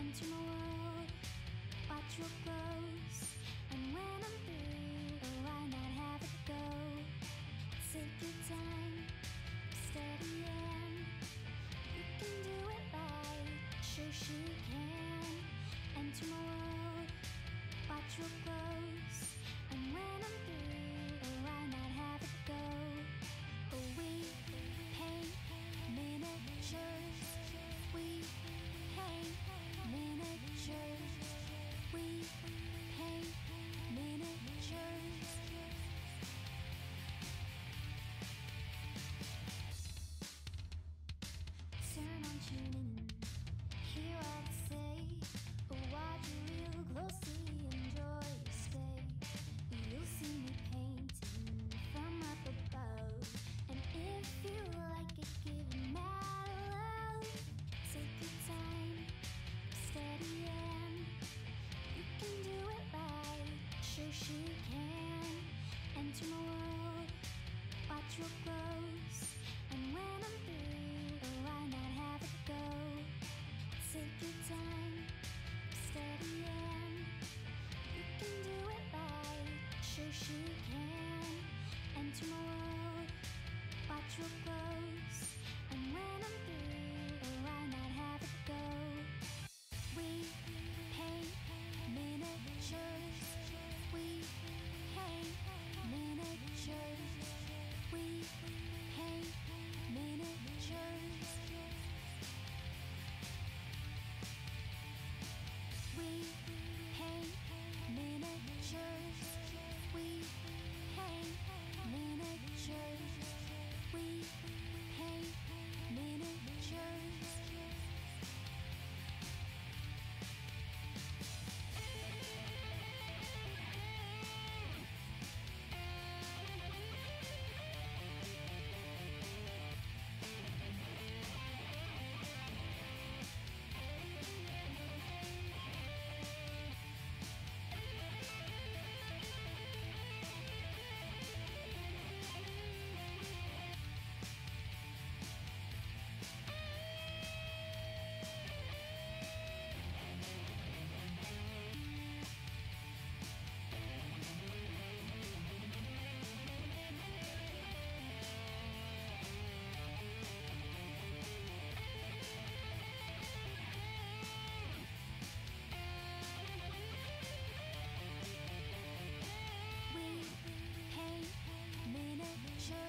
Enter my world, watch real close. And when I'm through, oh, why not have it go? Take your time, steady in. You can do it right, Shoshie can. Enter my world, watch real close. And when I'm through, oh, why not have it go? Oh, we paint miniatures. We paint miniatures. We paint miniatures. Turn on tuning in, hear what I say. Watch real closely, enjoy your stay. You'll see me painting from up above, and if you like it, give it mad love. Take your time, steady in. You can do it right, Shoshie can. Enter my world, watch real close. And when I'm through, oh, why not have it go? Take your time, steady in. You can do it right, Shoshie can. Enter my world, watch real close. And when I'm through, oh, why not have it go? We paint miniatures. We paint miniatures. We paint miniatures. We paint miniatures. We paint miniatures. We paint miniatures. We paint miniatures. We paint miniatures.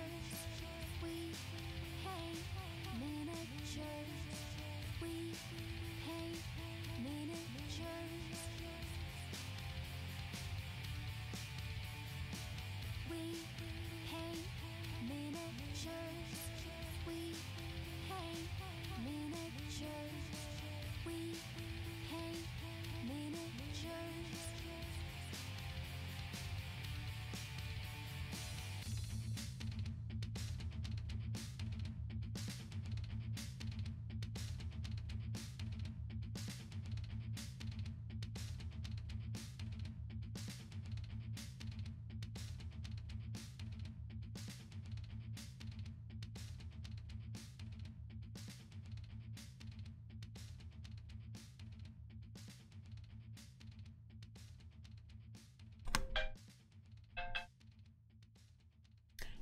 We paint miniatures. We paint miniatures. We paint miniatures. We paint miniatures.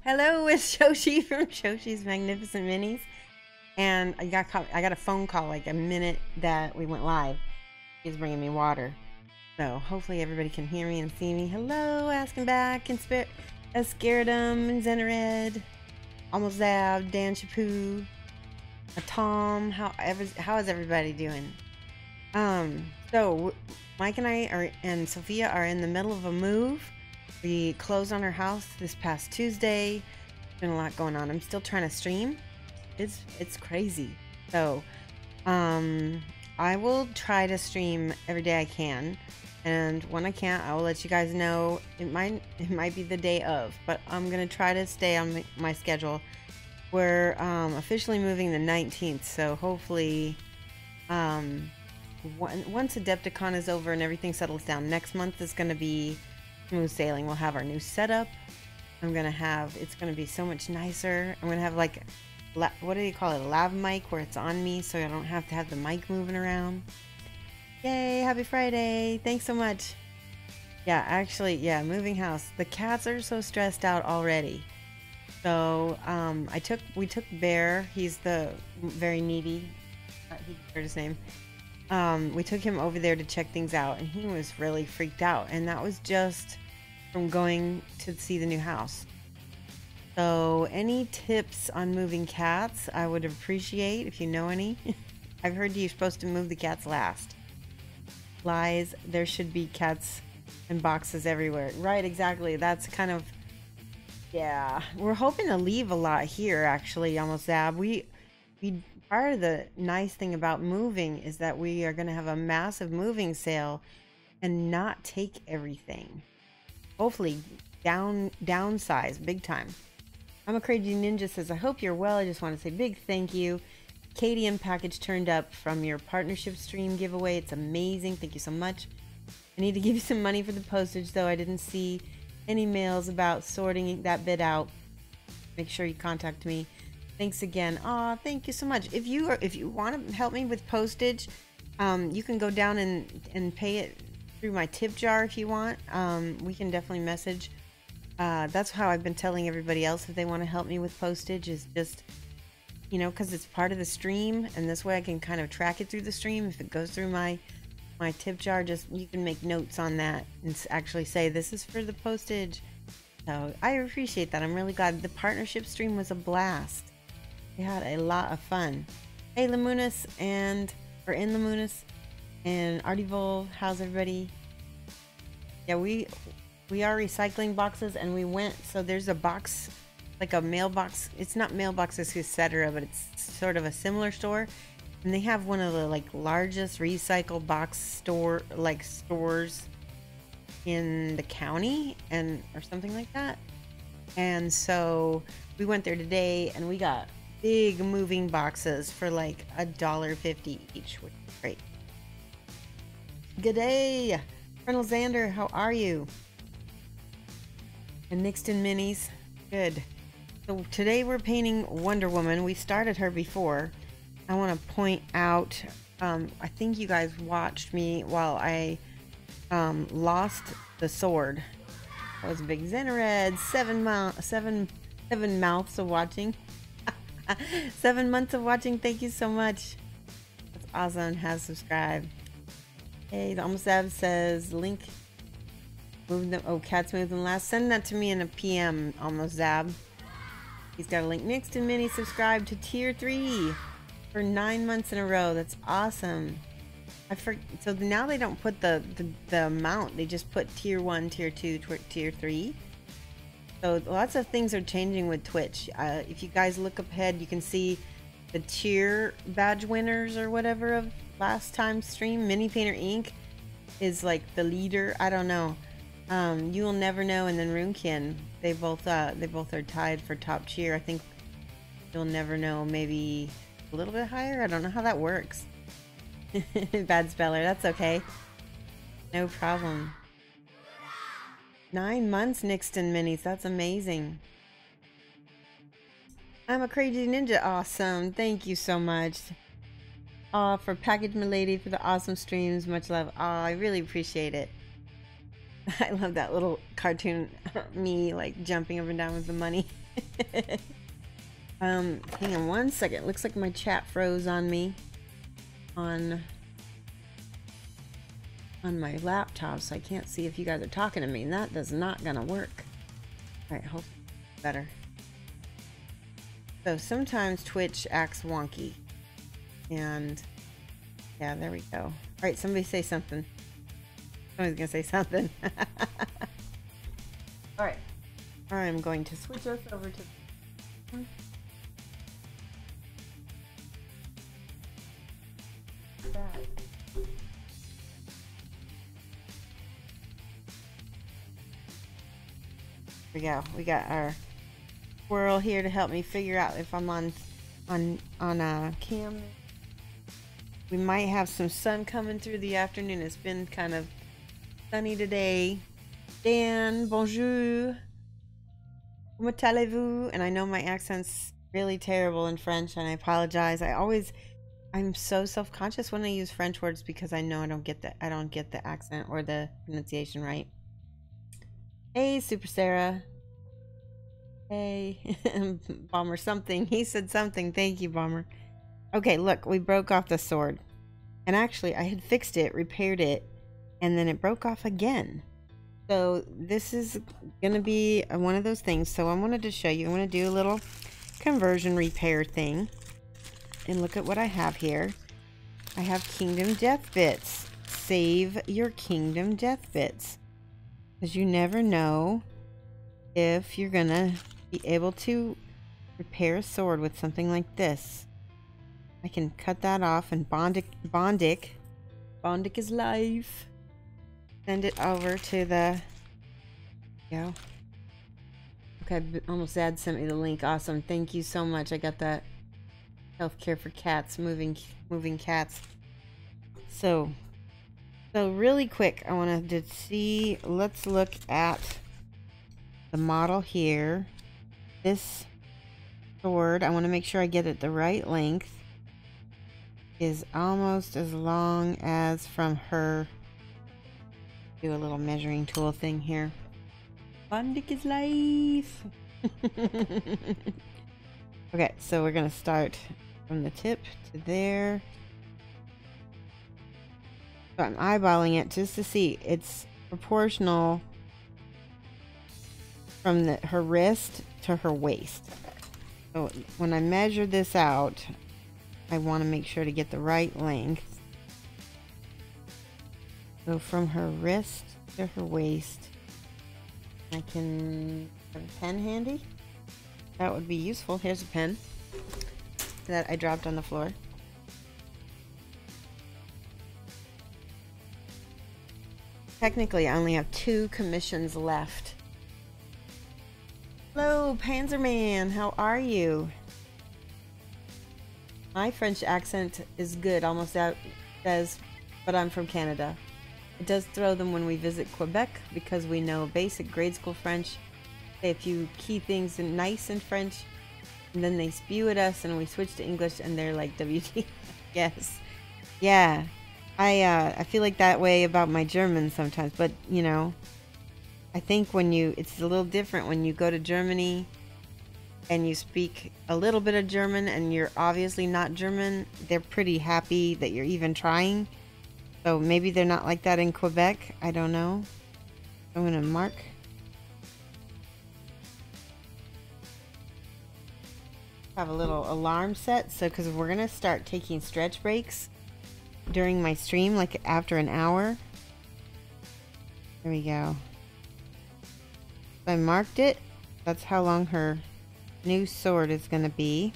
Hello, it's Shoshie from Shoshie's Magnificent Minis, and I got a phone call like a minute that we went live. He's bringing me water, so hopefully everybody can hear me and see me. Hello, asking back and Scaredum and Zenared, Almost Zab, Dan Chapoo, Tom. How is everybody doing? So Mike and I and Sophia are in the middle of a move. We closed on our house this past Tuesday. There's been a lot going on. I'm still trying to stream. It's crazy. So, I will try to stream every day I can, and when I can't, I will let you guys know. It might be the day of, but I'm gonna try to stay on my schedule. We're officially moving the 19th, so hopefully, once Adepticon is over and everything settles down, next month is gonna be smooth sailing. We'll have our new setup. It's gonna be so much nicer. I'm gonna have like, what do you call it, a lav mic where it's on me, so I don't have to have the mic moving around. Yay, happy Friday. Thanks so much. Yeah, actually, yeah, moving house. The cats are so stressed out already. So, we took Bear. He's the very needy. He heard his name. We took him over there to check things out, and he was really freaked out. And that was just from going to see the new house. So, any tips on moving cats, I would appreciate if you know any. I've heard you're supposed to move the cats last. Lies, there should be cats and boxes everywhere. Right, exactly. That's kind of, yeah. We're hoping to leave a lot here, actually, almost Zab. We part of the nice thing about moving is that we are going to have a massive moving sale and not take everything. Hopefully downsize big time. I'm a Crazy Ninja says, I hope you're well. I just want to say big thank you. KDM package turned up from your partnership stream giveaway. It's amazing. Thank you so much. I need to give you some money for the postage, though. I didn't see any mails about sorting that bit out. Make sure you contact me. Thanks again. Aw, thank you so much. If you want to help me with postage, you can go down and pay it through my tip jar if you want. We can definitely message. That's how I've been telling everybody else if they want to help me with postage, is just, you know, because it's part of the stream, and this way I can kind of track it through the stream. If it goes through my tip jar, just you can make notes on that and actually say this is for the postage. So I appreciate that. I'm really glad. The partnership stream was a blast. We had a lot of fun. Hey Lamunis in Lamunis and Artivol, how's everybody? Yeah, we are recycling boxes, and we went, so there's a box, like a mailbox. It's not Mailboxes Etc., but it's sort of a similar store. And they have one of the like largest recycle box stores in the county, or something like that. And so we went there today, and we got big moving boxes for like $1.50 each, which is great. Good day, Colonel Xander. How are you? And Nixton Minis. Good. So today we're painting Wonder Woman. We started her before. I want to point out, I think you guys watched me while I lost the sword. That was a big Xenored. 7 mouths of watching. 7 months of watching. Thank you so much. That's awesome. Has subscribed. Hey, the Almost Ab says link. Move them. Oh, cats move them last. Send that to me in a PM, Almost Zab. He's got a link. Next and Mini subscribe to tier 3 for 9 months in a row. That's awesome. So now they don't put the amount. They just put tier 1, tier 2, tier 3. So lots of things are changing with Twitch. If you guys look up ahead, you can see the tier badge winners or whatever of last time's stream. Mini Painter Inc. is like the leader. I don't know. You Will Never Know, and then Runekin. They both are tied for top tier. I think You'll Never Know maybe a little bit higher. I don't know how that works. Bad speller. That's okay. No problem. 9 months, Nixton Minis. That's amazing. I'm a Crazy Ninja. Awesome. Thank you so much. For Package Milady for the awesome streams. Much love. I really appreciate it. I love that little cartoon me like jumping up and down with the money. Hang on one second. Looks like my chat froze on me on my laptop, so I can't see if you guys are talking to me, and that does not gonna work. Alright, hope better. So sometimes Twitch acts wonky. And yeah, there we go. Alright, somebody say something. Somebody's gonna say something. Alright. I'm going to switch us over to that. We go. We got our squirrel here to help me figure out if I'm on cam. We might have some sun coming through the afternoon. It's been kind of sunny today. Dan, bonjour. Comment allez-vous? And I know my accent's really terrible in French, and I apologize. I always I'm so self-conscious when I use French words because I know I don't get the accent or the pronunciation right. Hey, Super Sarah. Hey, Bomber something. He said something. Thank you, Bomber. Okay, look, we broke off the sword. And actually, I had fixed it, repaired it, and then it broke off again. So this is going to be one of those things. So I wanted to show you. I want to do a little conversion repair thing. And look at what I have here. I have Kingdom Death Bits. Save your Kingdom Death Bits. Because you never know if you're going to be able to repair a sword with something like this. I can cut that off and Bondic is life. Send it over to the, okay, almost Dad sent me the link. Awesome. Thank you so much. I got that. Healthcare for cats, moving cats. So really quick, I wanted to see, let's look at the model here. This sword, I want to make sure I get it the right length, is almost as long as from her. Do a little measuring tool thing here. Bondic is life. Okay, so we're gonna start from the tip to there. So I'm eyeballing it just to see it's proportional from her wrist to her waist. So when I measure this out, I want to make sure to get the right length. So from her wrist to her waist, I can have a pen handy. That would be useful. Here's a pen that I dropped on the floor. Technically, I only have 2 commissions left. Hello, Panzerman. How are you? My French accent is good, almost out says, but I'm from Canada. It does throw them when we visit Quebec because we know basic grade school French. Say a few key things in nice in French, and then they spew at us and we switch to English and they're like, WT. Yes. Yeah. I feel like that way about my German sometimes, but you know, I think it's a little different when you go to Germany and you speak a little bit of German and you're obviously not German. They're pretty happy that you're even trying. So maybe they're not like that in Quebec. I don't know. I'm going to mark. Have a little alarm set. So because we're going to start taking stretch breaks during my stream, like after an hour. There we go. So I marked it. That's how long her new sword is going to be.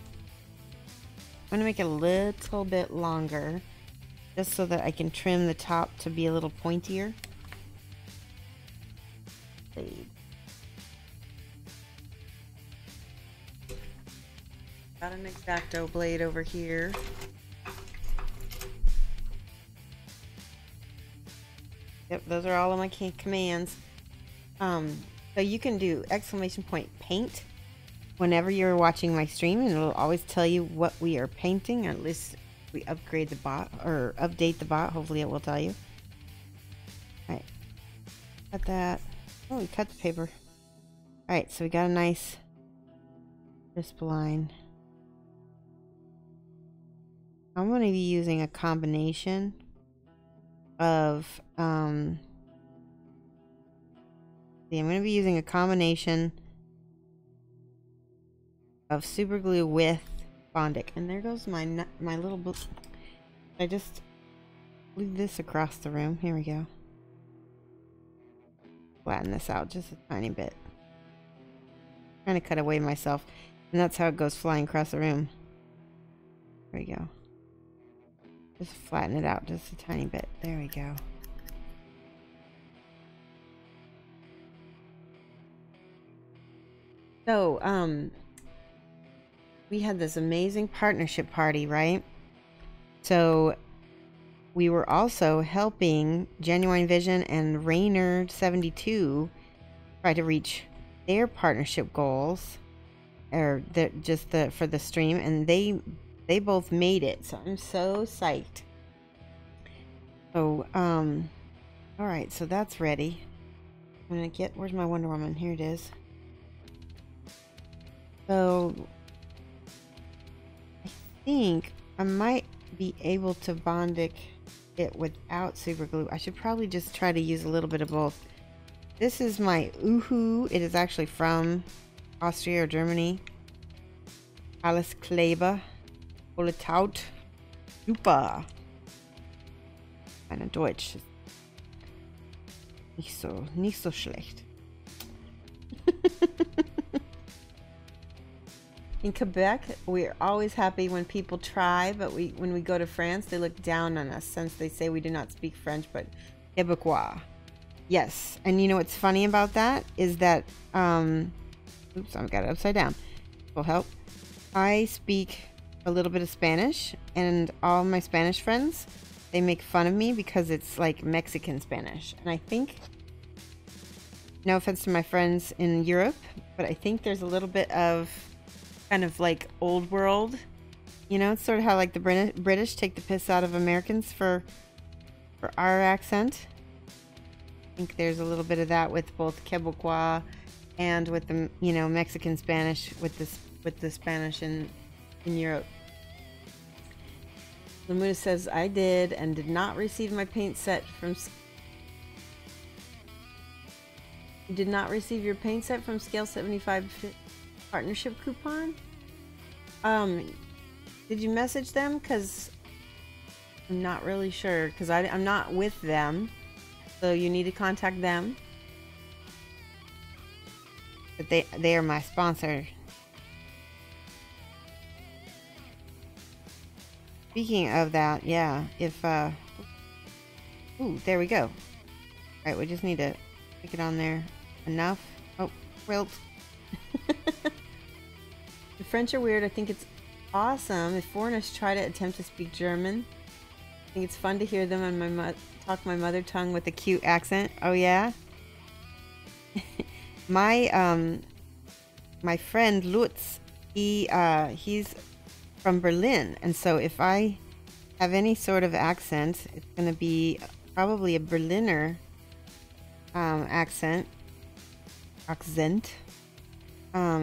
I'm going to make it a little bit longer, just so that I can trim the top to be a little pointier. Blade. Got an X-Acto blade over here. Yep, those are all of my commands. So you can do ! paint whenever you're watching my stream, and it'll always tell you what we are painting, or at least we upgrade the bot or update the bot. Hopefully it will tell you. Alright, cut that. Oh, we cut the paper. Alright, so we got a nice crisp line. I'm going to be using a combination of I'm going to be using a combination of super glue with Bondic. And there goes my little book. I just glued this across the room. Here we go. Flatten this out just a tiny bit. Trying to cut away myself. And that's how it goes flying across the room. There we go. Just flatten it out just a tiny bit. There we go. So, we had this amazing partnership party, right? So, we were also helping Genuine Vision and Rainer72 try to reach their partnership goals, or for the stream, and they They both made it, so I'm so psyched. So, all right, so that's ready. I'm gonna get, where's my Wonder Woman? Here it is. So, I think I might be able to Bondic it without super glue. I should probably just try to use a little bit of both. This is my Uhu. It is actually from Austria or Germany. Alles Kleber. Poletaut. Super. Meine Deutsch. Nicht so schlecht. In Quebec, we're always happy when people try, but when we go to France, they look down on us since they say we do not speak French, but Quebecois. Yes, and you know what's funny about that is that, oops, I've got it upside down. Will help. I speak a little bit of Spanish, and all my Spanish friends, they make fun of me because it's like Mexican Spanish. And I think, no offense to my friends in Europe, but I think there's a little bit of kind of like old world, you know, it's sort of how like the British take the piss out of Americans for our accent. I think there's a little bit of that with both Quebecois and with the, you know, Mexican Spanish with the Spanish in Europe. Lamuna says, I did and did not receive my paint set from... You did not receive your paint set from Scale 75 partnership coupon? Did you message them? Because I'm not really sure, because I'm not with them. So you need to contact them. But they are my sponsor. Speaking of that, yeah, if ooh, there we go. Alright, we just need to stick it on there enough. Oh, quilt. The French are weird. I think it's awesome if foreigners try to attempt to speak German. I think it's fun to hear them and talk my mother tongue with a cute accent. Oh yeah. My friend Lutz, he's from Berlin, and so if I have any sort of accent, it's gonna be probably a Berliner accent.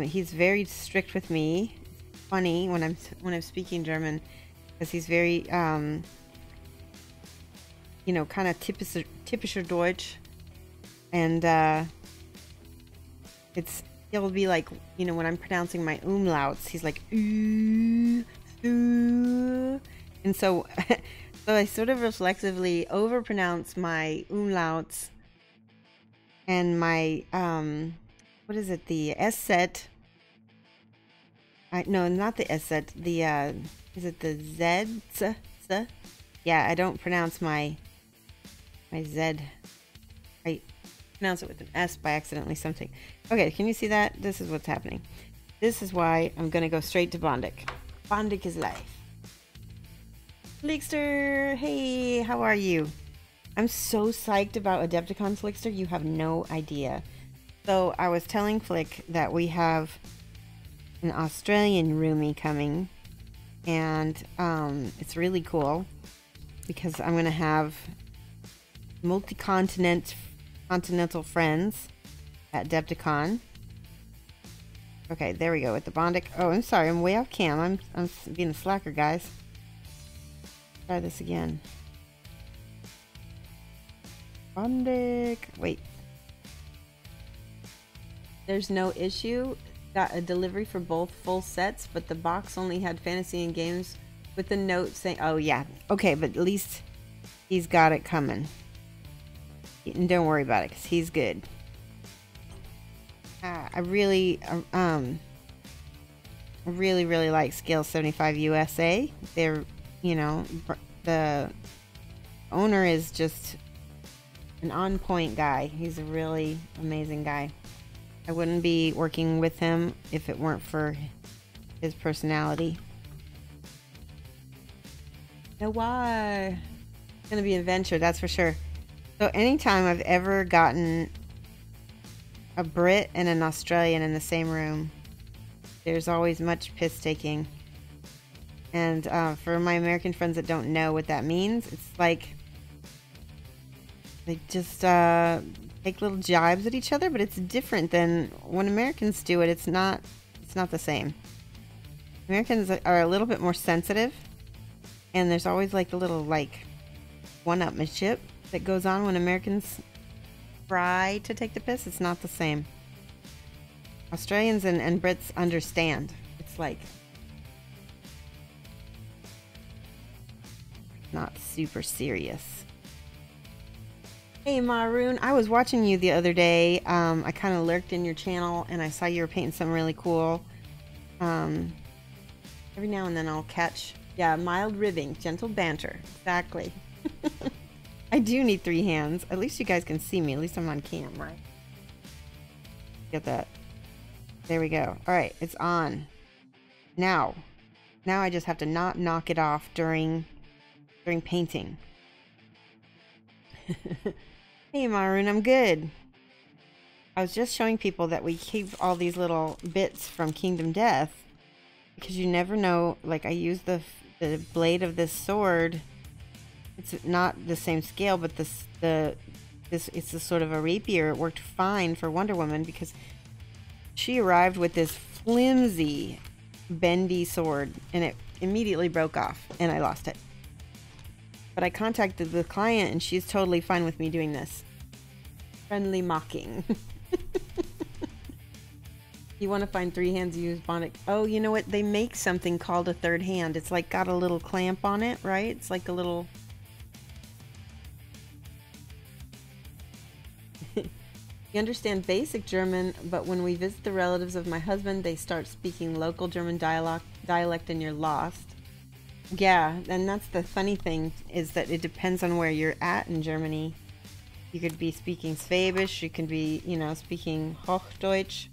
He's very strict with me. It's funny when I'm speaking German, because he's very you know, kind of typischer Deutsch, and he'll be like, you know, when I'm pronouncing my umlauts, he's like ooh, ooh. And so so I sort of reflexively overpronounce my umlauts and my what is it, the S set? No, not the S set. The is it the Z? Yeah, I don't pronounce my Z. I pronounce it with an S by accidentally something. Okay, can you see that? This is what's happening. This is why I'm gonna go straight to Bondic. Bondic is life. Flickster, hey, how are you? I'm so psyched about Adepticon, Flickster, you have no idea. So I was telling Flick that we have an Australian roomie coming, and it's really cool because I'm gonna have continental friends at Adepticon. Okay, there we go with the Bondic. Oh, I'm sorry, I'm way off cam. I'm being a slacker, guys. Try this again. Bondic. Wait. There's no issue. Got a delivery for both full sets, but the box only had fantasy and games with the note saying, oh yeah, okay, but at least he's got it coming. And don't worry about it, because he's good. I really like Scale 75 USA. They're, you know, the owner is just an on-point guy. He's a really amazing guy. I wouldn't be working with him if it weren't for his personality. Now why? It's gonna be an adventure, that's for sure. So anytime I've ever gotten a Brit and an Australian in the same room, there's always much piss taking. And for my American friends that don't know what that means, it's like they just take little jibes at each other, but it's different than when Americans do it. It's not the same. Americans are a little bit more sensitive, and there's always like the little like one-upmanship that goes on when Americans try to take the piss. It's not the same. Australians and Brits understand. It's like not super serious. Hey Maroon, I was watching you the other day. I kind of lurked in your channel and I saw you were painting something really cool. Every now and then I'll catch, yeah, mild ribbing, gentle banter. Exactly. I do need 3 hands. At least you guys can see me. At least I'm on cam, right? Get that. There we go. All right, it's on. Now I just have to not knock it off during painting. Hey Maroon, I'm good. I was just showing people that we keep all these little bits from Kingdom Death because you never know. Like I use the blade of this sword. It's not the same scale, but it's a sort of a rapier. It worked fine for Wonder Woman because she arrived with this flimsy, bendy sword and it immediately broke off and I lost it. But I contacted the client and she's totally fine with me doing this. Friendly mocking. You want to find 3 hands, use Bonic. Oh, you know what? They make something called a third hand. It's like got a little clamp on it, right? It's like a little... You understand basic German, but when we visit the relatives of my husband, they start speaking local German dialect and you're lost. Yeah, and that's the funny thing, is that it depends on where you're at in Germany. You could be speaking Schwäbisch, you can be, you know, speaking Hochdeutsch.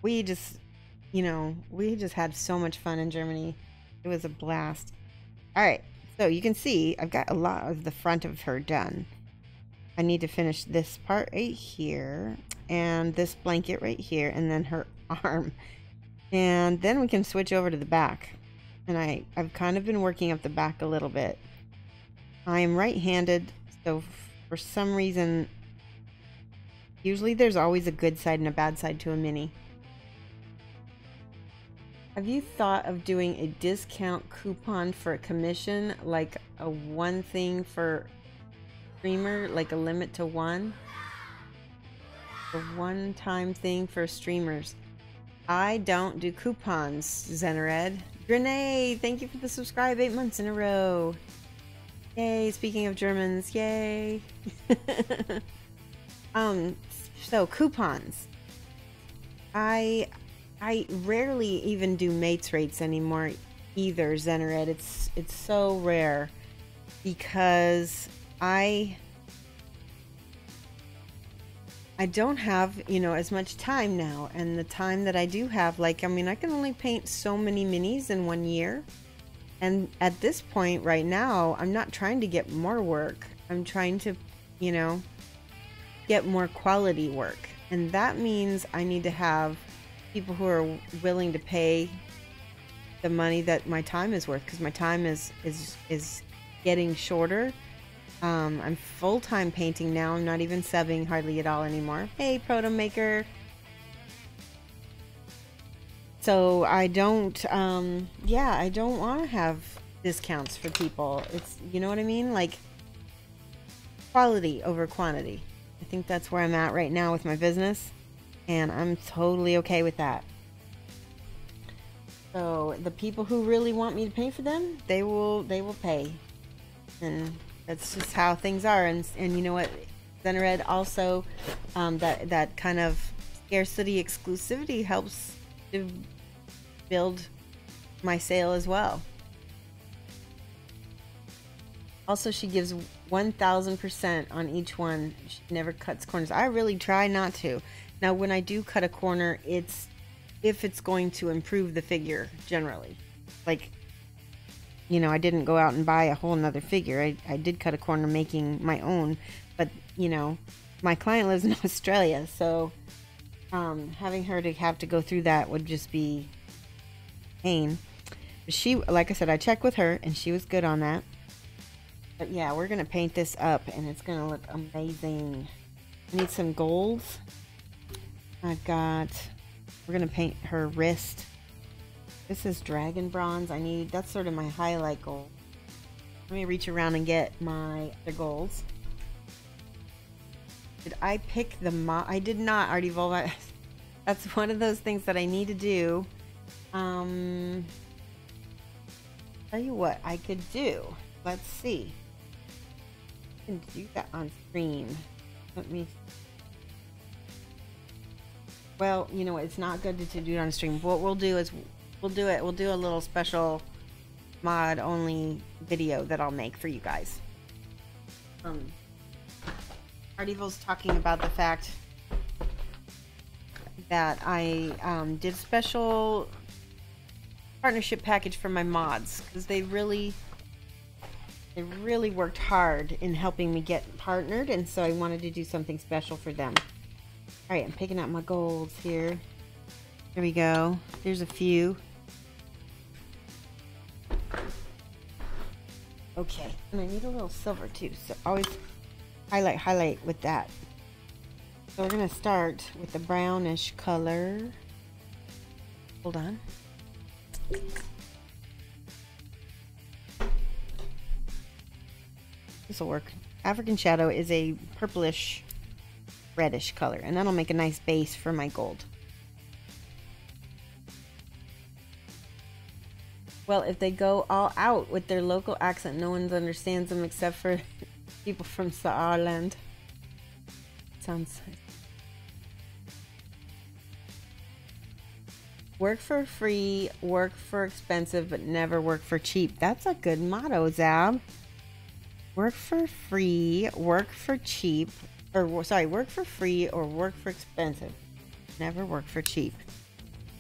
We just, you know, we just had so much fun in Germany. It was a blast. All right, so you can see I've got a lot of the front of her done. I need to finish this part right here, and this blanket right here, and then her arm. And then we can switch over to the back. And I've kind of been working up the back a little bit. I am right-handed, so for some reason, usually there's always a good side and a bad side to a mini. Have you thought of doing a discount coupon for a commission, like a one thing for streamer, like a limit to 1? A one-time thing for streamers. I don't do coupons, Zenered. Grenade, thank you for the subscribe 8 months in a row. Yay, speaking of Germans, yay. So coupons. I rarely even do mates rates anymore either, Zenered. It's so rare because I don't have, you know, as much time now, and the time that I do have, like, I mean, I can only paint so many minis in 1 year, and at this point right now, I'm not trying to get more work. I'm trying to, you know, get more quality work, and that means I need to have people who are willing to pay the money that my time is worth, because my time is getting shorter. I'm full-time painting now. I'm not even subbing hardly at all anymore. Hey, Proto Maker. So I don't, yeah, I don't want to have discounts for people. It's, you know what I mean? Like, quality over quantity. I think that's where I'm at right now with my business, and I'm totally okay with that. So the people who really want me to pay for them, they will pay. And that's just how things are. And you know what, Zenered, also that kind of scarcity exclusivity helps to build my sale as well. Also, she gives 1000% on each one. She never cuts corners. I really try not to. Now, when I do cut a corner, it's if it's going to improve the figure generally. Like, you know, I didn't go out and buy a whole nother figure. I did cut a corner making my own, but, you know, my client lives in Australia, so having her to have to go through that would just be pain. But she, like I said, I checked with her and she was good on that. But yeah, we're gonna paint this up and it's gonna look amazing. I need some golds. We're gonna paint her wrist. This is dragon bronze. That's sort of my highlight gold. Let me reach around and get my other golds. Did I pick the I did not, Artie Volva. That's one of those things that I need to do. Tell you what I could do. Let's see. I can do that on stream. Let me. Well, you know what? It's not good to do it on stream. What we'll do is we'll do a little special mod only video that I'll make for you guys. Artival's talking about the fact that I did a special partnership package for my mods because they really worked hard in helping me get partnered, and so I wanted to do something special for them. All right, I'm picking out my golds here. There we go. There's a few. Okay, and I need a little silver too, so always highlight with that. So we're gonna start with the brownish color. Hold on. This will work. African Shadow is a purplish reddish color, and that'll make a nice base for my gold. Well, if they go all out with their local accent, no one understands them except for people from Saarland. Sounds nice. Work for free, work for expensive, but never work for cheap. That's a good motto, Zab. Work for free, work for cheap, or sorry, work for free or work for expensive. Never work for cheap.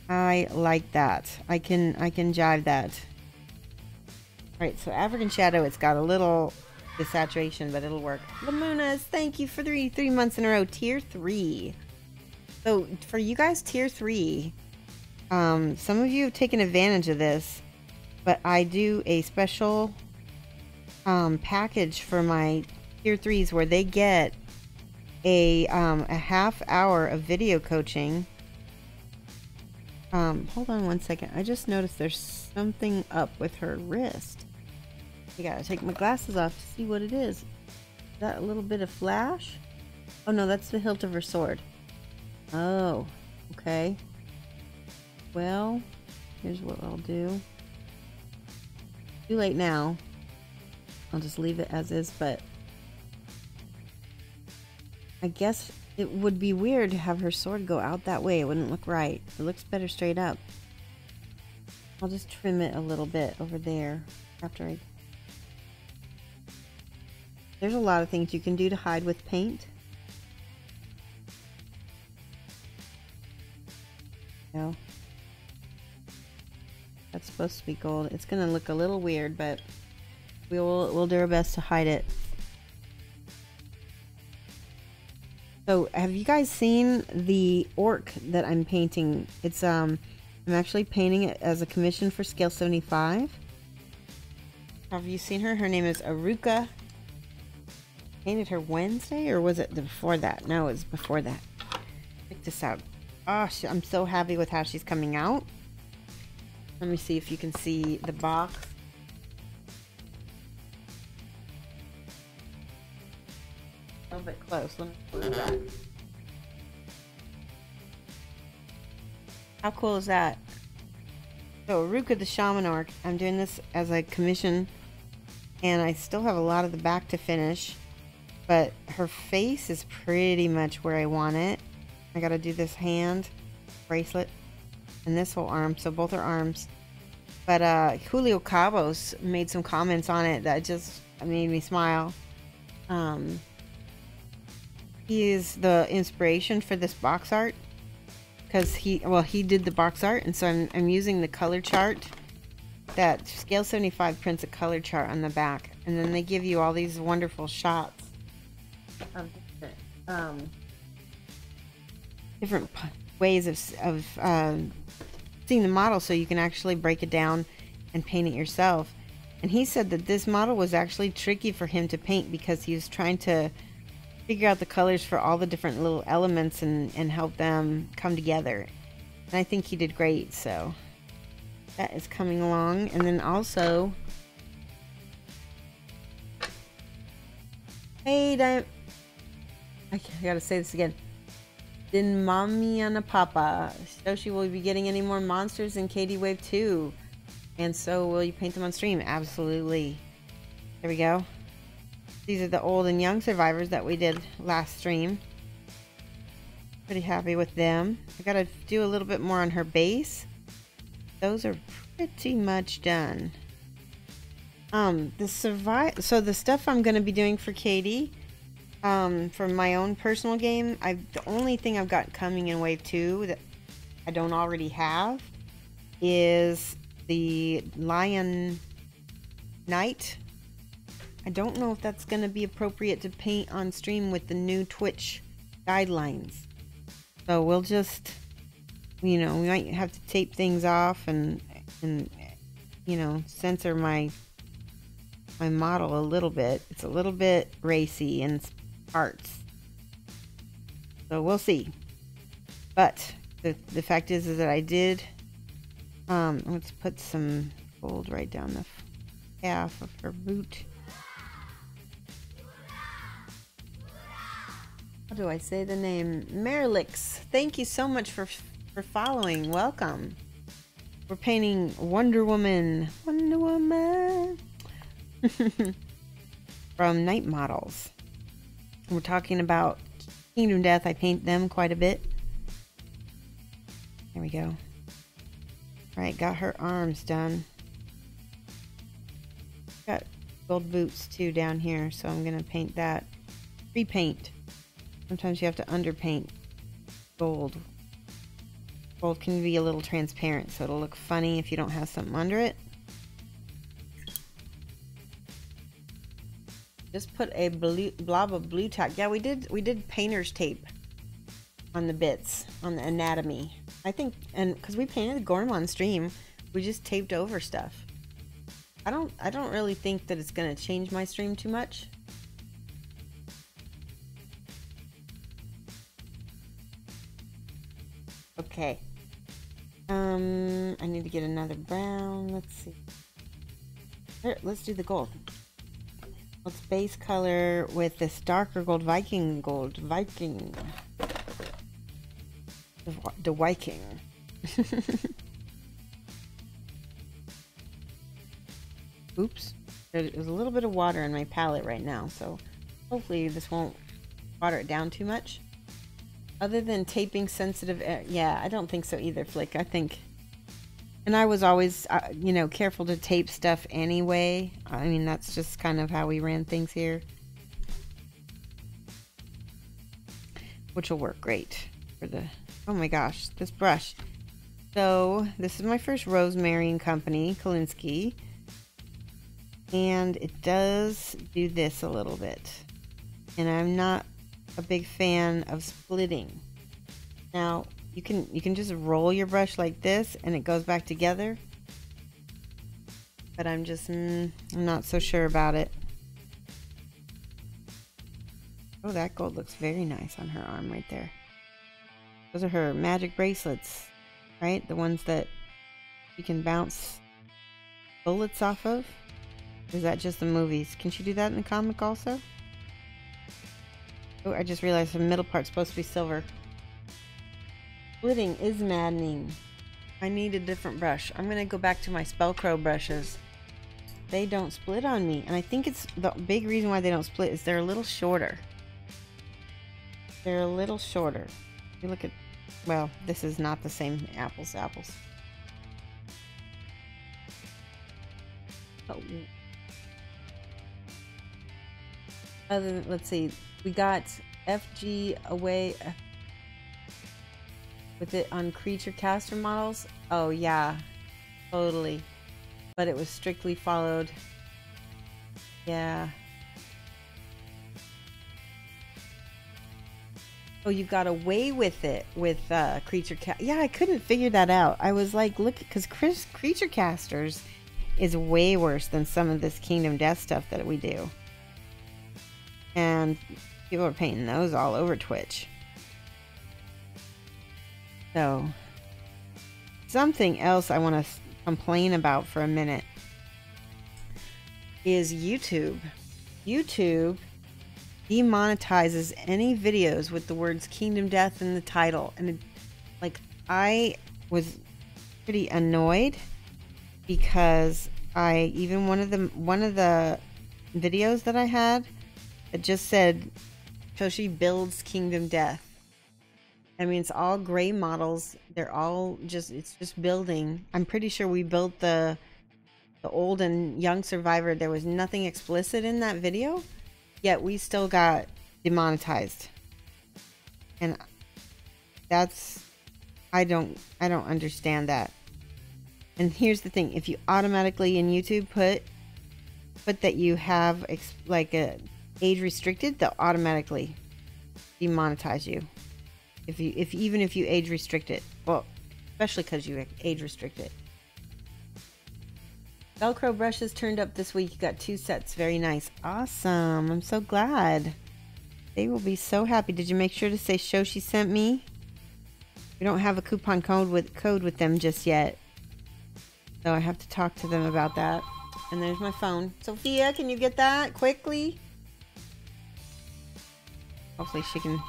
I like that. I can jive that. All right, so African Shadow, it's got a little desaturation, but it'll work. Lamunas, thank you for 3 months in a row. Tier 3. So for you guys, Tier 3, some of you have taken advantage of this, but I do a special package for my Tier 3s where they get a half hour of video coaching. Hold on one second. I just noticed there's something up with her wrist. I gotta take my glasses off to see what it is. Is that a little bit of flash? Oh no, that's the hilt of her sword. Oh, okay. Well, here's what I'll do. Too late now. I'll just leave it as is, but I guess it would be weird to have her sword go out that way. It wouldn't look right. It looks better straight up. I'll just trim it a little bit over there after I... There's a lot of things you can do to hide with paint. No. That's supposed to be gold. It's gonna look a little weird, but we'll do our best to hide it. So have you guys seen the orc that I'm painting? It's I'm actually painting it as a commission for scale 75. Have you seen her? Her name is Aruka. Painted her Wednesday, or was it before that? No, it was before that. Check this out. Oh, I'm so happy with how she's coming out. Let me see if you can see the box. A little bit close. Let me pull it back. How cool is that? So Aruka the Shaman Orc, I'm doing this as a commission, and I still have a lot of the back to finish, but her face is pretty much where I want it. I gotta do this hand bracelet and this whole arm, so both her arms. But Julio Cabos made some comments on it that just made me smile. He is the inspiration for this box art because he did the box art, and so I'm using the color chart. That scale 75 prints a color chart on the back, and then they give you all these wonderful shots of different ways of seeing the model so you can actually break it down and paint it yourself. And he said that this model was actually tricky for him to paint because he was trying to figure out the colors for all the different little elements and help them come together. And I think he did great, so that is coming along. And then also, hey, I gotta say this again. Din Mommy and a Papa. Shoshie, will you be getting any more monsters in KD Wave 2? And so will you paint them on stream? Absolutely. There we go. These are the old and young survivors that we did last stream. Pretty happy with them. I gotta do a little bit more on her base. Those are pretty much done. So the stuff I'm gonna be doing for Katie, for my own personal game, the only thing I've got coming in Wave 2 that I don't already have is the Lion Knight. I don't know if that's gonna be appropriate to paint on stream with the new Twitch guidelines. So we'll just, you know, we might have to tape things off and you know, censor my model a little bit. It's a little bit racy in parts. So we'll see. But the fact is that I did, let's put some gold right down the calf of her boot. How do I say the name? Marilix. Thank you so much for following. Welcome. We're painting Wonder Woman. Wonder Woman. From Night Models. We're talking about Kingdom Death. I paint them quite a bit. There we go. Alright, got her arms done. Got gold boots too down here, so I'm gonna paint that. Repaint. Sometimes you have to underpaint gold. Gold can be a little transparent, so it'll look funny if you don't have something under it. Just put a blob of blue tack. Yeah, we did painter's tape on the bits, on the anatomy. I think, and because we painted Gorm on stream, we just taped over stuff. I don't really think that it's gonna change my stream too much. Okay. I need to get another brown. Let's see. Here, let's do the gold. Let's base color with this darker gold, Viking gold. Viking. The Viking. Oops. There's a little bit of water in my palette right now, so hopefully this won't water it down too much. Other than taping sensitive, yeah, I don't think so either, Flick. I think, and I was always, you know, careful to tape stuff anyway. I mean, that's just kind of how we ran things here. Which will work great for the, oh my gosh, this brush. So, this is my first Rosemary and Company, Kolinsky. And it does do this a little bit. And I'm not a big fan of splitting. Now you can just roll your brush like this and it goes back together, but I'm just I'm not so sure about it. Oh, that gold looks very nice on her arm right there. Those are her magic bracelets, right? The ones that you can bounce bullets off of. Or is that just the movies? Can she do that in the comic also? Oh, I just realized the middle part's supposed to be silver. Splitting is maddening. I need a different brush. I'm gonna go back to my Spellcrow brushes. They don't split on me. And I think it's the big reason why they don't split is they're a little shorter. They're a little shorter. You look at, well, this is not the same apples to apples. Oh. Other than, let's see. We got FG away with it on creature caster models. Oh yeah, totally. But it was strictly followed. Yeah. Oh, you got away with it with Creature Cast. Yeah, I couldn't figure that out. I was like, look, because Creature Casters is way worse than some of this Kingdom Death stuff that we do. And people are painting those all over Twitch. So, something else I want to complain about for a minute is YouTube. YouTube demonetizes any videos with the words Kingdom Death in the title, and I was pretty annoyed because even one of the videos that I had, it just said Shoshie builds Kingdom Death. I mean, it's all gray models. They're all it's just building. I'm pretty sure we built the old and young survivor. There was nothing explicit in that video, yet we still got demonetized. And I don't understand that. And here's the thing: if you automatically in YouTube put that you have like a age restricted, they'll automatically demonetize you. Even if you age restrict it, well, especially because you age restrict it. Velcro brushes turned up this week. You got 2 sets. Very nice. Awesome. I'm so glad. They will be so happy. Did you make sure to say Shoshie sent me? We don't have a coupon code with them just yet, so I have to talk to them about that. And there's my phone. Sophia, can you get that quickly? Hopefully she can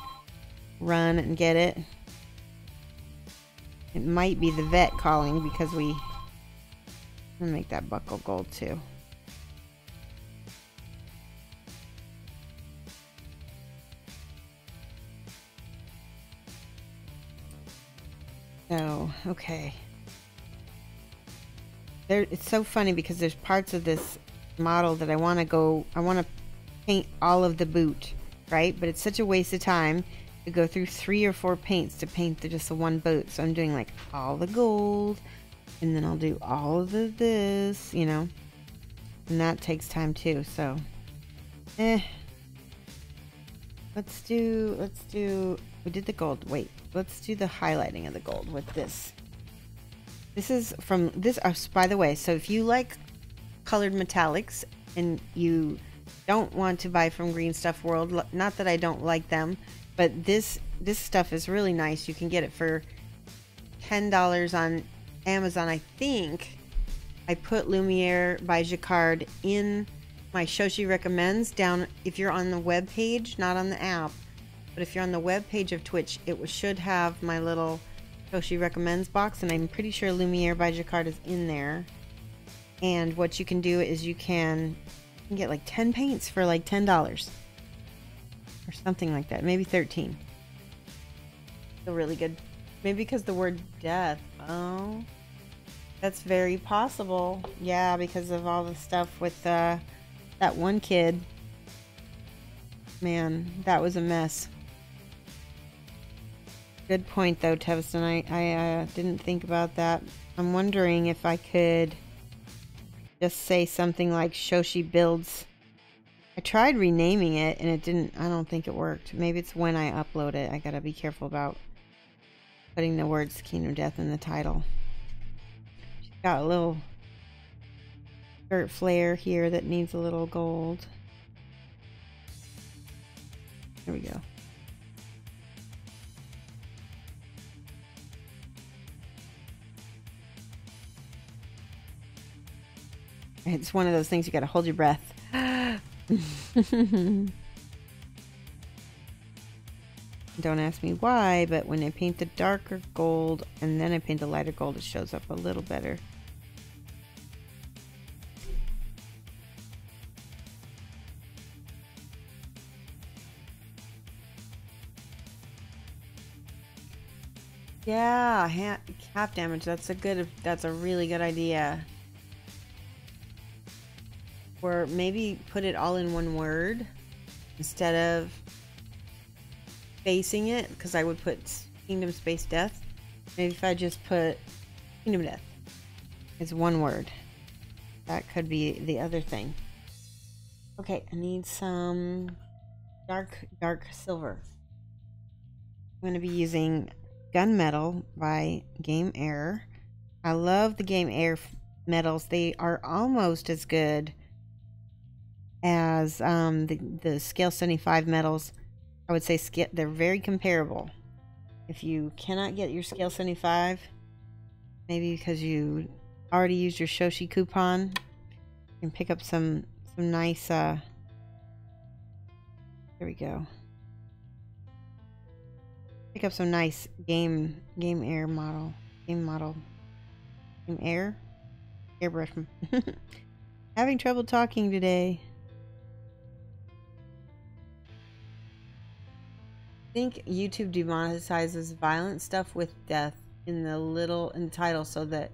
run and get it. It might be the vet calling because I'm gonna make that buckle gold too. So, okay. It's so funny because there's parts of this model that I want to paint all of the boot, right? But it's such a waste of time to go through 3 or 4 paints to paint just the one boot. So I'm doing like all the gold, and then I'll do all of this, you know, and that takes time too. So, let's do. We did the gold. Wait, let's do the highlighting of the gold with this. This is from this. By the way, so if you like colored metallics and you don't want to buy from Green Stuff World, not that I don't like them, but this stuff is really nice. You can get it for $10 on Amazon. I think I put Lumiere by Jacquard in my Shoshie recommends down. If you're on the web page, not on the app, but if you're on the web page of Twitch, it should have my little Shoshie recommends box, and I'm pretty sure Lumiere by Jacquard is in there. And what you can do is you can get like 10 paints for like $10 or something like that, maybe 13. So really good. Maybe because the word death. Oh, that's very possible. Yeah, because of all the stuff with that one kid. Man, that was a mess. Good point though, Tevston. I didn't think about that. I'm wondering if I could just say something like Shoshie builds. I tried renaming it and it didn't. I don't think it worked. Maybe it's when I upload it. I gotta be careful about putting the words Kingdom Death in the title. She's got a little skirt flare here that needs a little gold. There we go. It's one of those things you gotta hold your breath. Don't ask me why, but when I paint the darker gold and then I paint the lighter gold, it shows up a little better. Yeah, half damage. That's a really good idea. Or maybe put it all in one word instead of spacing it, because I would put Kingdom Space Death. Maybe if I just put Kingdom Death as one word. That could be the other thing. Okay, I need some dark silver. I'm going to be using Gunmetal by Game Air. I love the Game Air metals. They are almost as good as the Scale 75 metals. I would say they're very comparable. If you cannot get your Scale 75, maybe because you already used your Shoshie coupon, you can pick up some nice there we go. Pick up some nice Game Air model. Game Air? Airbrush. Having trouble talking today. I think YouTube demonetizes violent stuff with death in the title, so that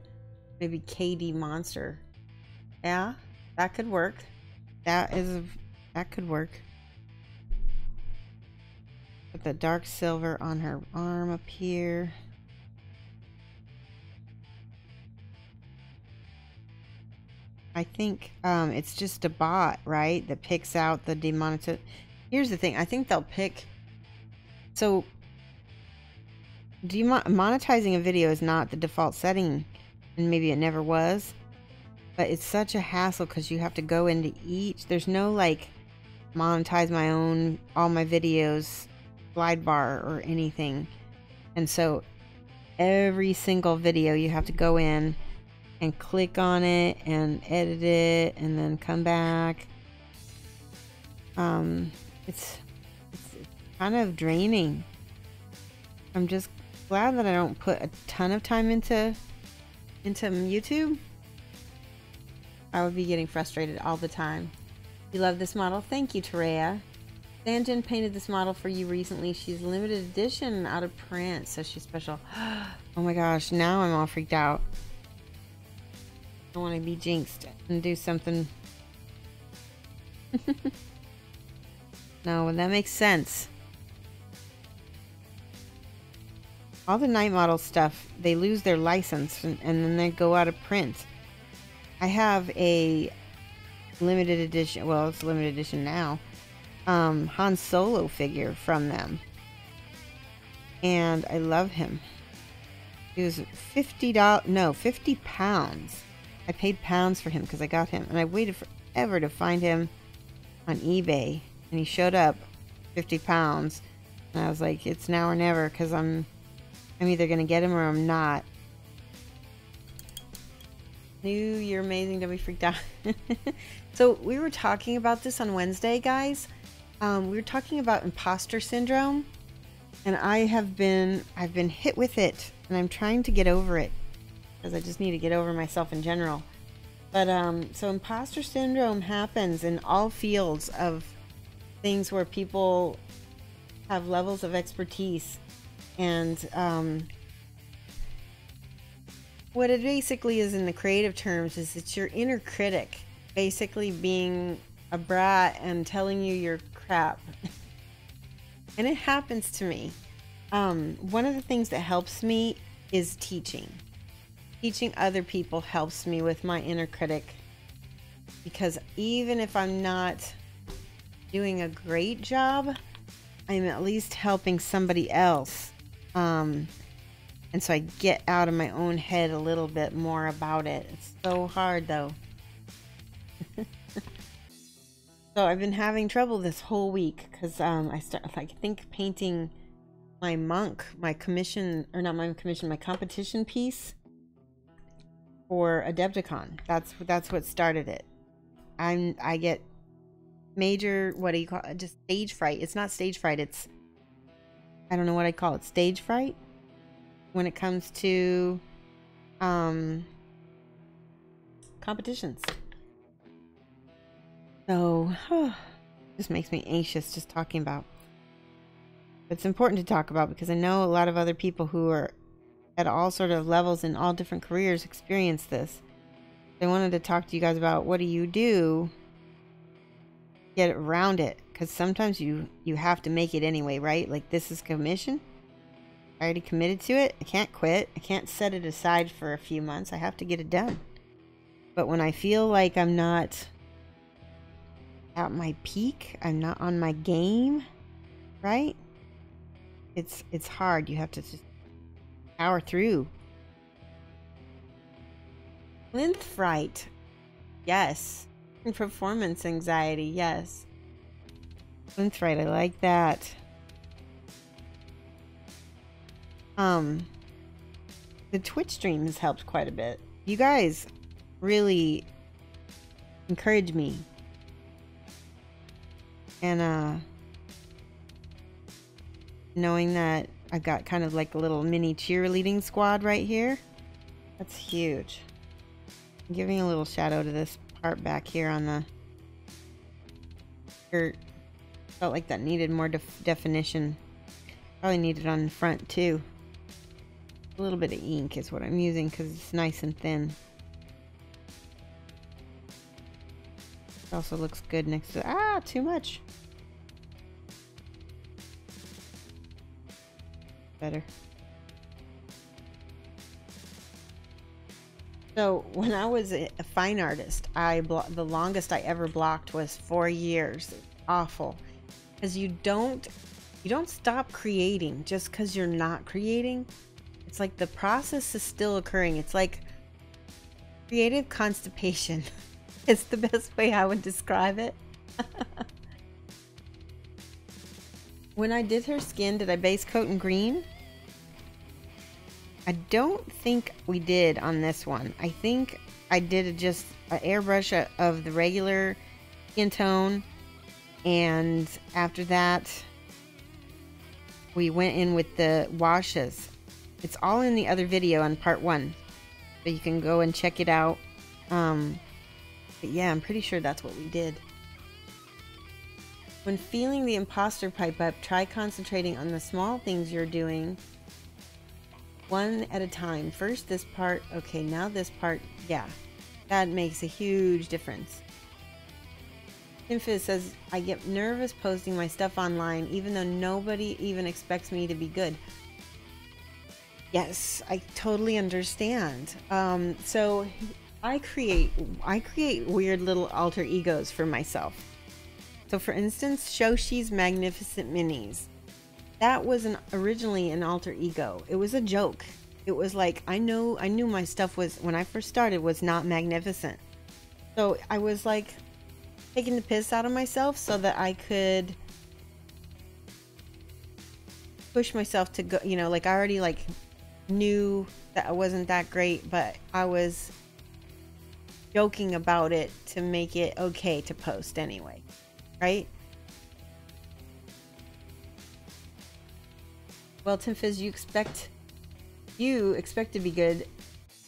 maybe KD Monster. Yeah, that could work. That could work. Put the dark silver on her arm up here. I think it's just a bot, right, that picks out the demonetization. Here's the thing. I think they'll pick. So monetizing a video is not the default setting, and maybe it never was, but it's such a hassle because you have to go into each. There's no like monetize all my videos slide bar or anything, and so every single video you have to go in and click on it and edit it and then come back. It's kind of draining. I'm just glad that I don't put a ton of time into YouTube. I would be getting frustrated all the time. You love this model? Thank you, Terea. Sanjin painted this model for you recently. She's limited edition, out of print, so she's special. Oh my gosh, now I'm all freaked out. I want to be jinxed and do something. No, that makes sense. All the Night Model stuff, they lose their license and then they go out of print. I have a limited edition, well, it's limited edition now, Han Solo figure from them. And I love him. It was $50, no, 50 pounds. I paid pounds for him because I got him, and I waited forever to find him on eBay, and he showed up 50 pounds, and I was like, it's now or never, because I'm either gonna get him or I'm not. You're amazing. Don't be freaked out. So we were talking about this on Wednesday, guys. We were talking about imposter syndrome, and I've been hit with it, and I'm trying to get over it. Because I just need to get over myself in general. But so imposter syndrome happens in all fields of things where people have levels of expertise, and what it basically is in the creative terms is it's your inner critic basically being a brat and telling you you're crap. And it happens to me. One of the things that helps me is teaching. Teaching other people helps me with my inner critic, because even if I'm not doing a great job, I'm at least helping somebody else. And so I get out of my own head a little bit more about it. It's so hard though. So I've been having trouble this whole week because I think painting my monk, my competition piece for Adepticon. That's what started it. I get major, what do you call it? Just stage fright. It's not stage fright. It's, I don't know what I call it. Stage fright when it comes to competitions. So just makes me anxious just talking about. But it's important to talk about because I know a lot of other people who are at all sort of levels in all different careers experience this. I wanted to talk to you guys about what do you do to get around it, because sometimes you have to make it anyway, right? Like, this is commission. I already committed to it. I can't quit. I can't set it aside for a few months. I have to get it done. But when I feel like I'm not at my peak, I'm not on my game, right? it's hard. You have to just power through. Plinth fright. Yes. And performance anxiety. Yes. Plinth fright. I like that. The Twitch stream has helped quite a bit. You guys really encourage me. And knowing that I've got kind of like a little mini cheerleading squad right here. That's huge. I'm giving a little shadow to this part back here on the skirt. Felt like that needed more definition. Probably needed on the front too. A little bit of ink is what I'm using because it's nice and thin. It also looks good next to too much. Better. So when I was a fine artist, the longest I ever blocked was 4 years. Awful, because you don't stop creating just because you're not creating. It's like the process is still occurring. It's like creative constipation. It's the best way I would describe it. When I did her skin, did I base coat in green? I don't think we did on this one. I think I did just an airbrush of the regular skin tone, and after that we went in with the washes. It's all in the other video on part 1, so you can go and check it out. But yeah, I'm pretty sure that's what we did. When feeling the imposter pipe up, try concentrating on the small things you're doing one at a time. First this part, okay, now this part. Yeah, that makes a huge difference. Timfiz says, I get nervous posting my stuff online even though nobody even expects me to be good. Yes, I totally understand. So I create weird little alter egos for myself. So for instance, Shoshie's Magnificent Minis. That was originally an alter ego. It was a joke. It was like, I knew my stuff was, when I first started, was not magnificent. So I was like taking the piss out of myself so that I could push myself to go, you know, like I already like knew that I wasn't that great, but I was joking about it to make it okay to post anyway, right? Well, Tim Fizz, you expect to be good.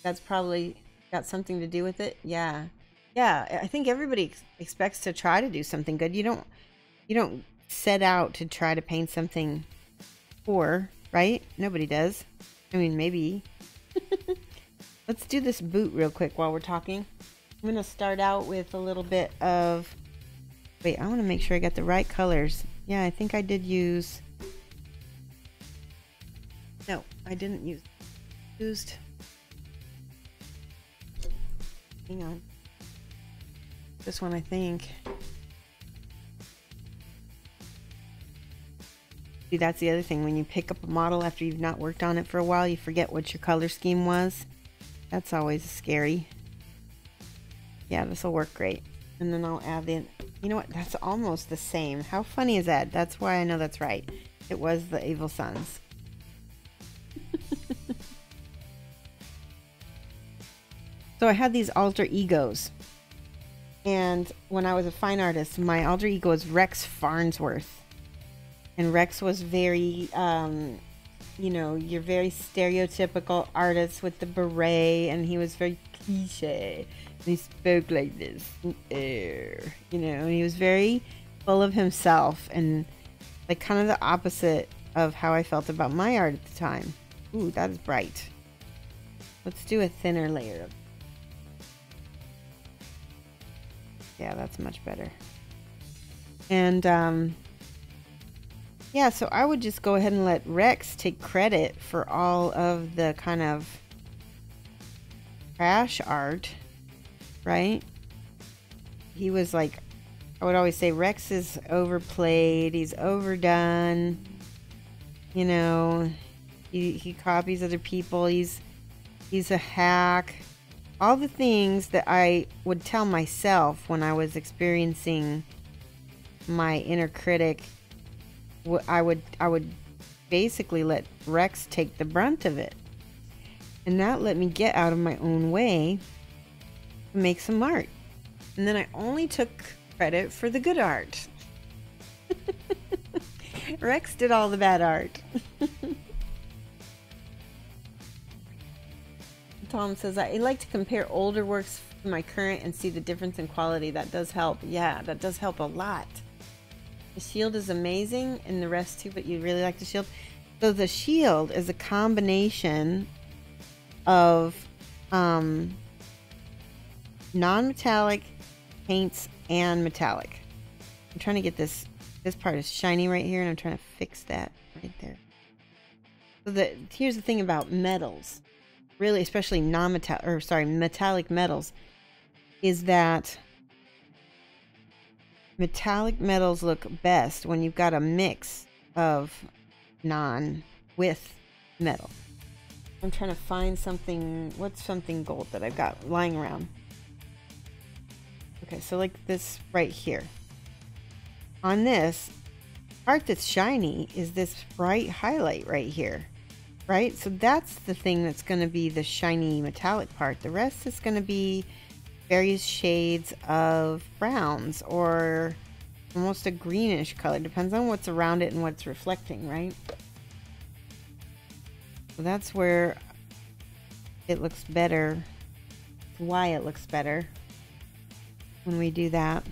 That's probably got something to do with it. Yeah, I think everybody expects to try to do something good. You don't set out to try to paint something poor, right? Nobody does. I mean, maybe. Let's do this boot real quick while we're talking. I'm gonna start out with a little bit of, wait, I want to make sure I got the right colors. Yeah, I think I did use, no, I didn't used, hang on, this one I think. See, that's the other thing. When you pick up a model after you've not worked on it for a while, you forget what your color scheme was. That's always scary. Yeah, this will work great. And then I'll add in, you know what? That's almost the same. How funny is that? That's why I know that's right. It was the Evil Sons. So I had these alter egos. And when I was a fine artist, my alter ego was Rex Farnsworth. And Rex was very, you know, your very stereotypical artist with the beret, and he was very cliche. And he spoke like this, you know, and he was very full of himself and like kind of the opposite of how I felt about my art at the time. Ooh, that is bright. Let's do a thinner layer. Yeah, that's much better. And, yeah, so I would just go ahead and let Rex take credit for all of the kind of trash art, right? He was like, I would always say Rex is overplayed, he's overdone. You know, he copies other people. He's a hack. All the things that I would tell myself when I was experiencing my inner critic, I would basically let Rex take the brunt of it. And that let me get out of my own way to make some art. And then I only took credit for the good art. Rex did all the bad art. Tom says, I like to compare older works to my current and see the difference in quality. That does help. Yeah, that does help a lot. The shield is amazing and the rest too, but you really like the shield. So the shield is a combination of non-metallic paints and metallic. I'm trying to get this part is shiny right here, and I'm trying to fix that right there. So here's the thing about metals, really, especially metallic metals, is that metallic metals look best when you've got a mix of non with metal. I'm trying to find something. What's something gold that I've got lying around? Okay, so like this right here. On this part that's shiny is this bright highlight right here, right? So that's the thing that's going to be the shiny metallic part. The rest is going to be various shades of browns or almost a greenish color. Depends on what's around it and what's reflecting, right? So that's where it looks better, why it looks better when we do that.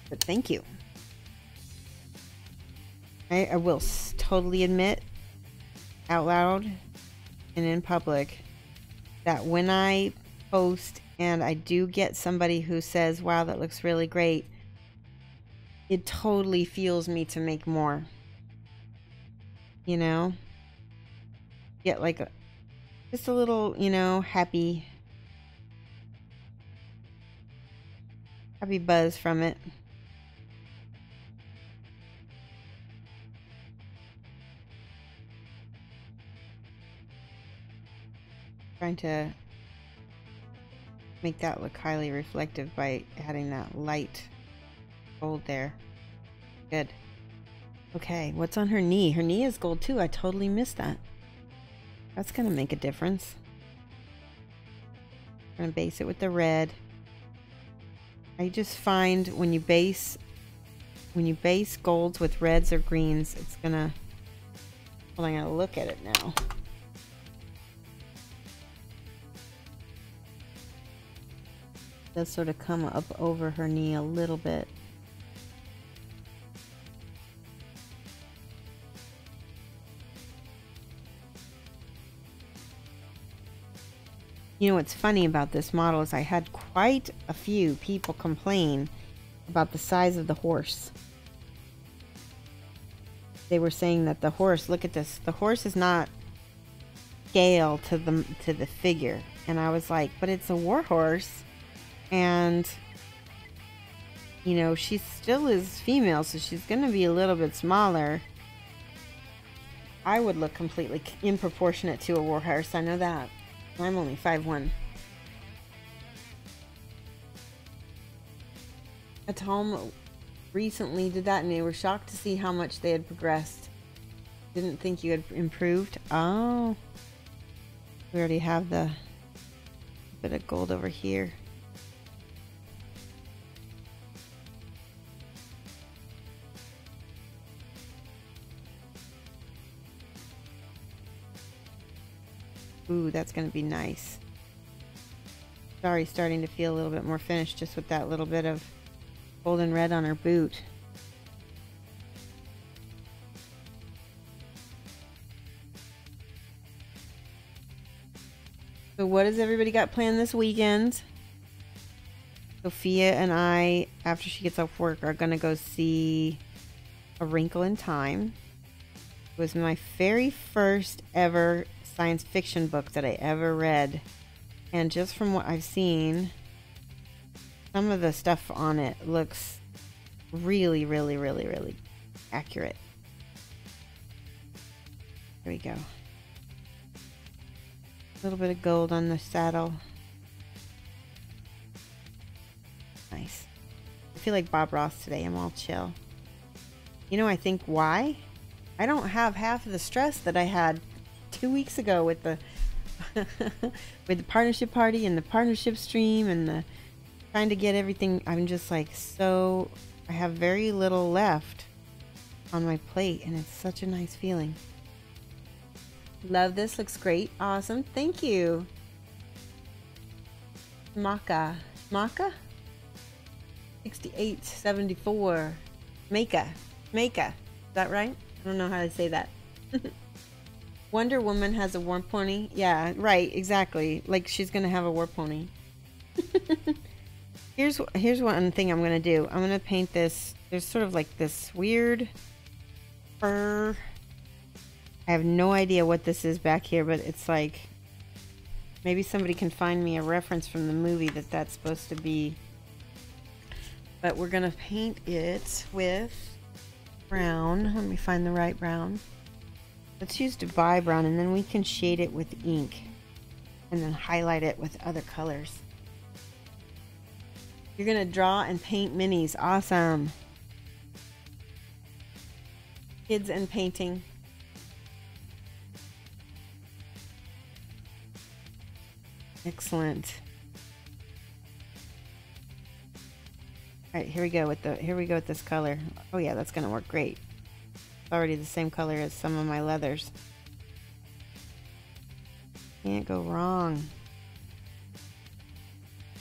But thank you. I will totally admit out loud and in public that when I post and I do get somebody who says, wow, that looks really great, it totally fuels me to make more. You know? Get like just a little, you know, happy buzz from it. Trying to make that look highly reflective by adding that light gold there. Good. Okay, what's on her knee? Her knee is gold too. I totally missed that. That's gonna make a difference. I'm gonna base it with the red. I just find when you base golds with reds or greens, it's gonna, well, I'm gonna look at it now. Does sort of come up over her knee a little bit. You know what's funny about this model is I had quite a few people complain about the size of the horse. They were saying that the horse, look at this, the horse is not scale to the figure. And I was like, but it's a war horse. And, you know, she still is female, so she's going to be a little bit smaller. I would look completely improportionate to a war horse. I know that. I'm only 5'1". A Tom recently did that, and they were shocked to see how much they had progressed. Didn't think you had improved. Oh. We already have the bit of gold over here. Ooh, that's going to be nice. Sorry, starting to feel a little bit more finished just with that little bit of gold and red on her boot. So what has everybody got planned this weekend? Sophia and I, after she gets off work, are going to go see A Wrinkle in Time. It was my very first ever science fiction book that I ever read, and just from what I've seen, some of the stuff on it looks really, really, really, really accurate. There we go. A little bit of gold on the saddle. Nice. I feel like Bob Ross today. I'm all chill. You know, I think why? I don't have half of the stress that I had 2 weeks ago with the with the partnership party and the partnership stream and the trying to get everything. I'm just like, so I have very little left on my plate, and it's such a nice feeling. Love this. Looks great. Awesome. Thank you. Maka 6874. Maka. Is that right? I don't know how to say that. Wonder Woman has a war pony. Yeah, right, exactly. Like she's gonna have a war pony. Here's one thing I'm gonna do. I'm gonna paint this. There's sort of like this weird fur. I have no idea what this is back here, but it's like maybe somebody can find me a reference from the movie that that's supposed to be. But we're gonna paint it with brown. Let me find the right brown. Let's use Dubai brown, and then we can shade it with ink and then highlight it with other colors. You're gonna draw and paint minis. Awesome. Kids and painting. Excellent. All right, here we go with this color. Oh yeah, that's gonna work great. It's already the same color as some of my leathers. Can't go wrong.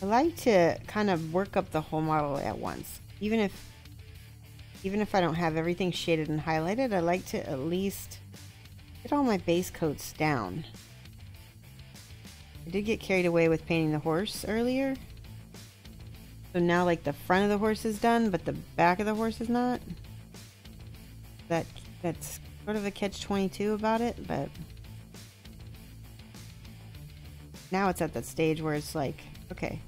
I like to kind of work up the whole model at once. Even if I don't have everything shaded and highlighted, I like to at least get all my base coats down. I did get carried away with painting the horse earlier. So now like the front of the horse is done, but the back of the horse is not. That's sort of a catch-22 about it, but now it's at that stage where it's like, okay,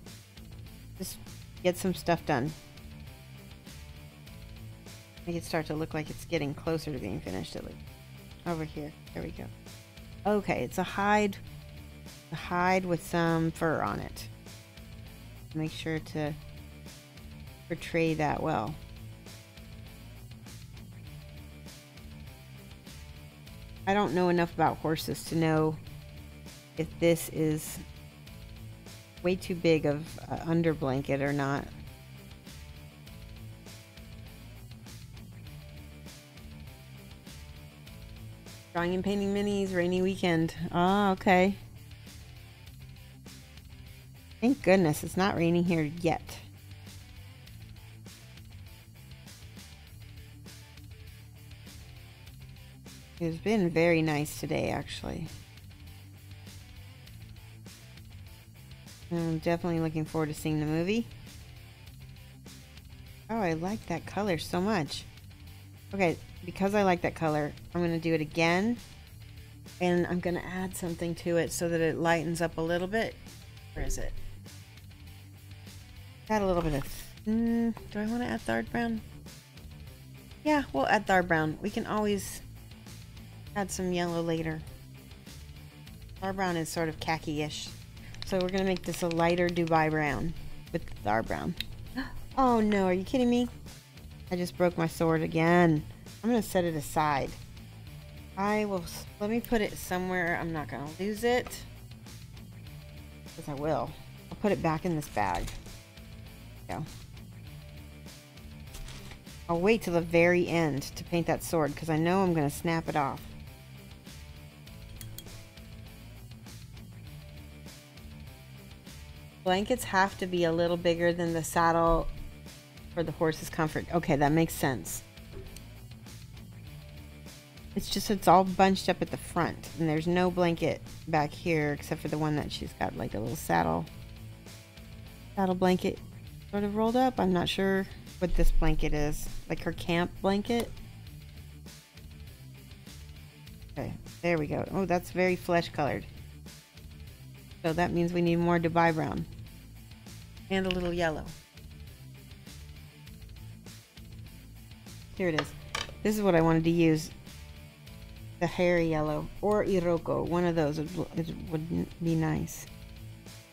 just get some stuff done. Make it start to look like it's getting closer to being finished. At least over here. There we go. Okay, it's a hide with some fur on it. Make sure to portray that well. I don't know enough about horses to know if this is way too big of an under blanket or not. Drawing and painting minis, rainy weekend. Oh, okay. Thank goodness it's not raining here yet. It's been very nice today, actually. I'm definitely looking forward to seeing the movie. Oh, I like that color so much. Okay, because I like that color, I'm going to do it again. And I'm going to add something to it so that it lightens up a little bit. Where is it? Add a little bit of... do I want to add Thard Brown? Yeah, we'll add Thard Brown. We can always add some yellow later. Thard Brown is sort of khaki-ish. So we're going to make this a lighter Dubai brown with Thard Brown. Oh no, are you kidding me? I just broke my sword again. I'm going to set it aside. Let me put it somewhere. I'm not going to lose it. Because I will. I'll put it back in this bag. Go. I'll wait till the very end to paint that sword because I know I'm going to snap it off. Blankets have to be a little bigger than the saddle for the horse's comfort. Okay, that makes sense. It's just it's all bunched up at the front and there's no blanket back here except for the one that she's got like a little saddle blanket sort of rolled up. I'm not sure what this blanket is. Like her camp blanket. Okay, there we go. Oh, that's very flesh colored. So that means we need more Dubai brown. And a little yellow. Here it is. This is what I wanted to use. The hairy yellow or Iroko. One of those would be nice.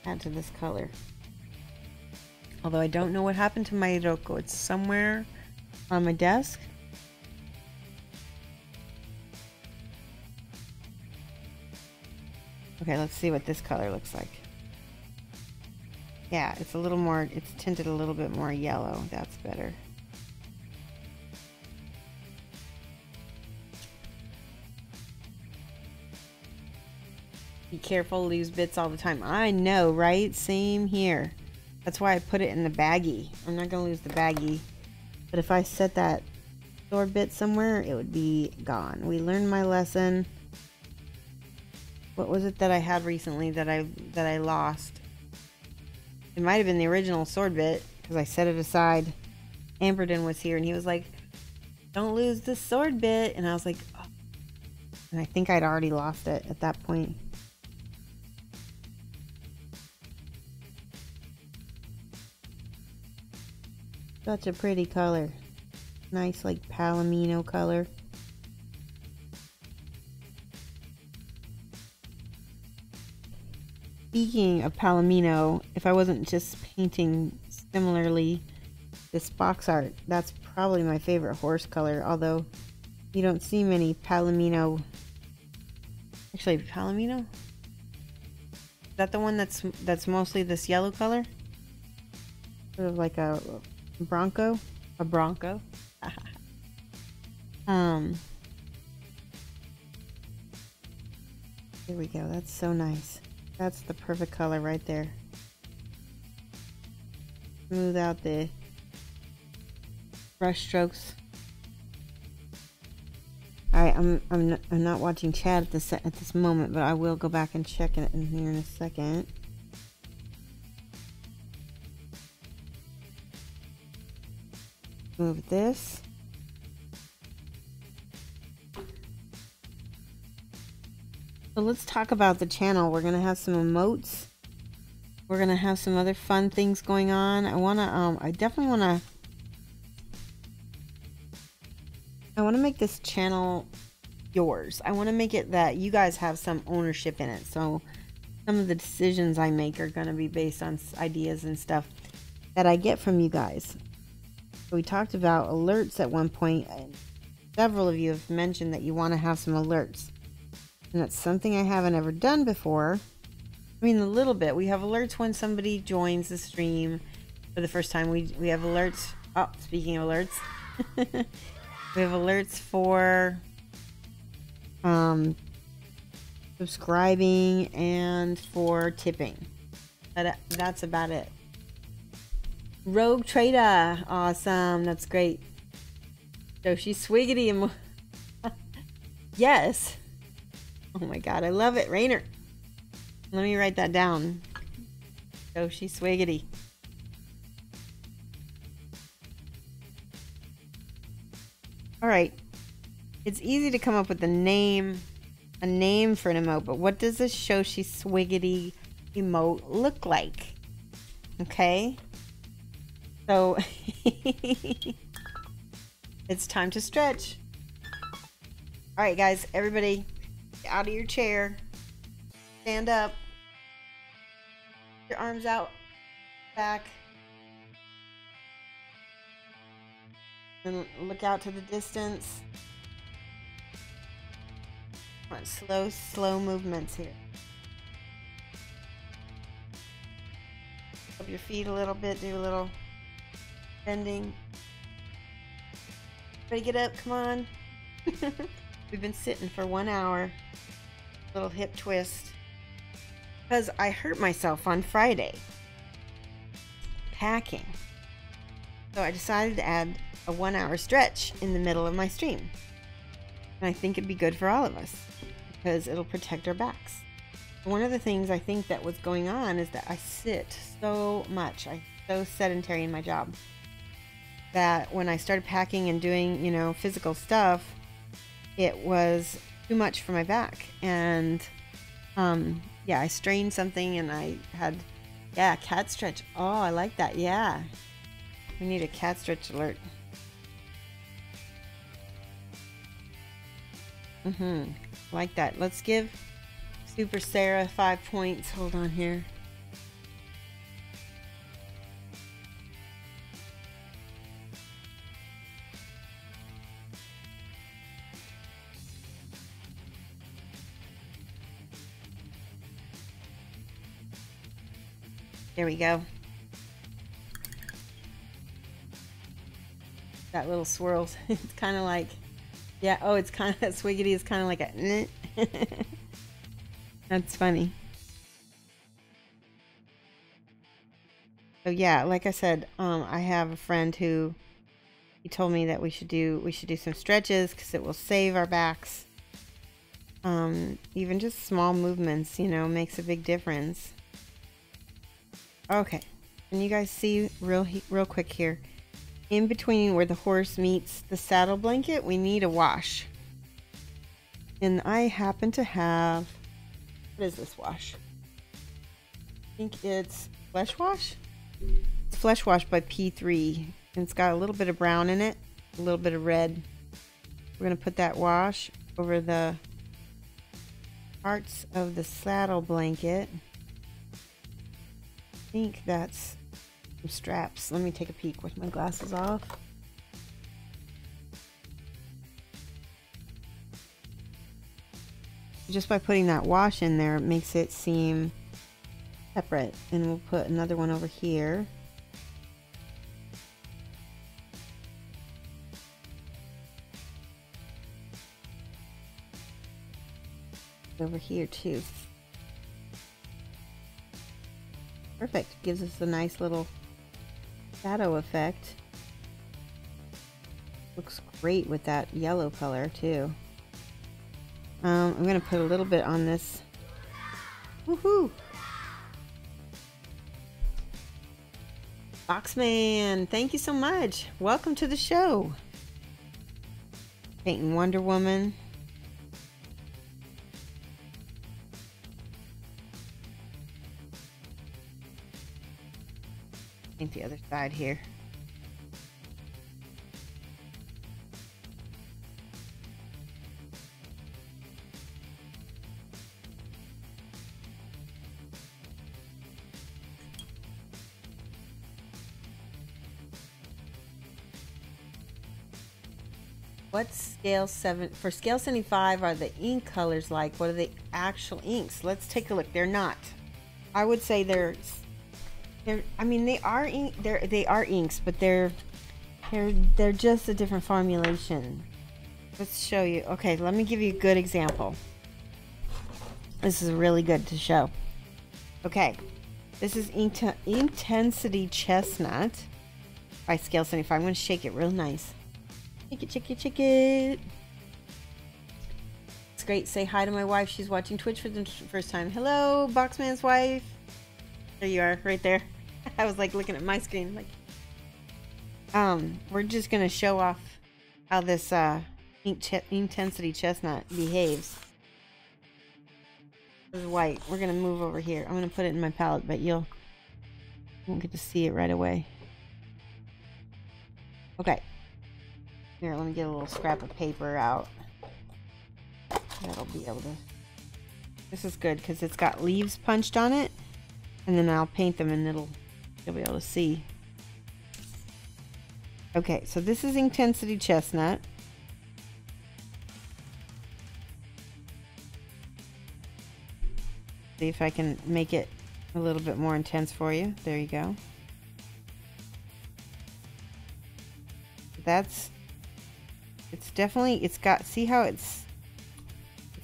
Add to this color. Although I don't know what happened to my Iroko. It's somewhere on my desk. Okay, let's see what this color looks like. Yeah, it's a little more, it's tinted a little bit more yellow. That's better. Be careful, lose bits all the time. I know, right? Same here. That's why I put it in the baggie. I'm not gonna lose the baggie. But if I set that sword bit somewhere, it would be gone. We learned my lesson. What was it that I had recently that I lost? It might have been the original sword bit because I set it aside. Amberden was here and he was like, "Don't lose the sword bit." And I was like, oh. And I think I'd already lost it at that point. Such a pretty color. Nice like palomino color. Speaking of palomino, if I wasn't just painting similarly this box art, that's probably my favorite horse color, although you don't see many palomino. Actually, palomino? Is that the one that's mostly this yellow color? Sort of like a bronco? A bronco? Here we go. That's so nice. That's the perfect color right there. Smooth out the brush strokes. All right, I'm not watching chat at this moment, but I will go back and check it in here in a second. Move this. So let's talk about the channel. We're gonna have some emotes. We're gonna have some other fun things going on. I definitely wanna make this channel yours. I wanna make it that you guys have some ownership in it. So some of the decisions I make are gonna be based on ideas and stuff that I get from you guys. So we talked about alerts at one point, and several of you have mentioned that you want to have some alerts. And that's something I haven't ever done before. I mean, a little bit. We have alerts when somebody joins the stream for the first time. We have alerts. Oh, speaking of alerts. We have alerts for subscribing and for tipping. That's about it. Rogue Trader. Awesome. That's great. Shoshie Swiggity. Yes. Oh my god, I love it. Rainer. Let me write that down. Shoshie Swiggity. Alright. It's easy to come up with a name for an emote, but what does a Shoshie Swiggity emote look like? Okay. So it's time to stretch. Alright guys, everybody get out of your chair. Stand up. Your arms out back. And look out to the distance. Come on, slow movements here. Up your feet a little bit, do a little bending. Ready, get up, come on. We've been sitting for 1 hour. Little hip twist. Because I hurt myself on Friday packing. So I decided to add a 1 hour stretch in the middle of my stream. And I think it'd be good for all of us because it'll protect our backs. One of the things I think that was going on is that I sit so much. I'm so sedentary in my job that when I started packing and doing, you know, physical stuff, it was too much for my back. And yeah, I strained something and I had, yeah, cat stretch. Oh, I like that. Yeah. We need a cat stretch alert. Like that. Let's give Super Sarah 5 points. Hold on here. There we go. That little swirls. It's kind of like, yeah. Oh, it's kind of Swiggity is kind of like a. That's funny. So yeah, like I said, I have a friend who he told me that we should do some stretches because it will save our backs. Even just small movements, you know, makes a big difference. Okay, can you guys see real quick here? In between where the horse meets the saddle blanket, we need a wash. And I happen to have, what is this wash? I think it's Flesh Wash. It's Flesh Wash by P.2. And it's got a little bit of brown in it, a little bit of red. We're going to put that wash over the parts of the saddle blanket. I think that's some straps. Let me take a peek with my glasses off. Just by putting that wash in there, it makes it seem separate. And we'll put another one over here. Over here too. Perfect. Gives us a nice little shadow effect. Looks great with that yellow color too. I'm going to put a little bit on this. Woohoo! Boxman, thank you so much. Welcome to the show. Painting Wonder Woman. Paint the other side here. What's scale 7 for scale 75 are the ink colors like? What are the actual inks? Let's take a look. They're not. I would say they're I mean they are ink, they are inks, but they're just a different formulation. Let's show you. Okay, let me give you a good example. This is really good to show. Okay, this is Intensity Chestnut by scale 75. I'm going to shake it real nice. Shake it. It's great. Say hi to my wife. She's watching Twitch for the first time. Hello, Boxman's wife. There you are, right there. I was like looking at my screen. Like, we're just gonna show off how this Intensity Chestnut behaves. This is white. We're gonna move over here. I'm gonna put it in my palette, but you won't get to see it right away. Okay. Here, let me get a little scrap of paper out. That'll be able to... This is good because it's got leaves punched on it. And then I'll paint them and you'll be able to see. Okay, so this is Intensity Chestnut. See if I can make it a little bit more intense for you. There you go. It's definitely, it's got, see how it's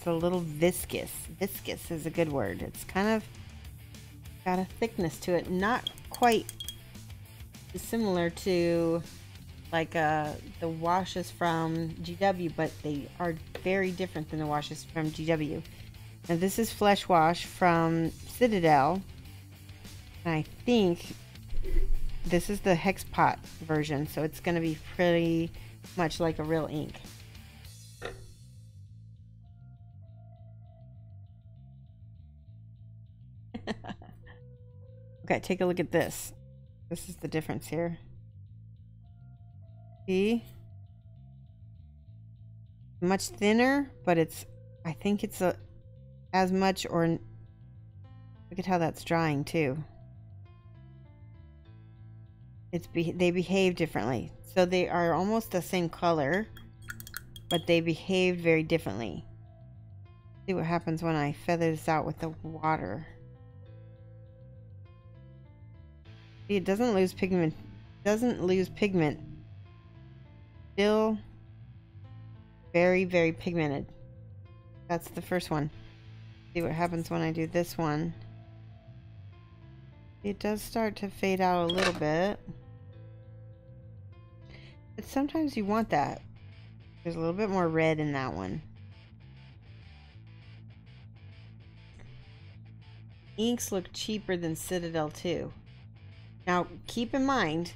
a little viscous. Viscous is a good word. It's kind of got a thickness to it. Not quite similar to like the washes from GW, but they are very different than the washes from GW. Now this is Flesh Wash from Citadel. And I think this is the Hex Pot version, so it's going to be pretty much like a real ink. Okay, take a look at this. This is the difference here. See? much thinner, but it's, I think it's as much, or look at how that's drying too. They behave differently. So they are almost the same color, but they behave very differently. See what happens when I feather this out with the water. See, it doesn't lose pigment. Still very, very pigmented. That's the first one. See what happens when I do this one. It does start to fade out a little bit. But sometimes you want that. There's a little bit more red in that one. Inks look cheaper than Citadel too. Now keep in mind,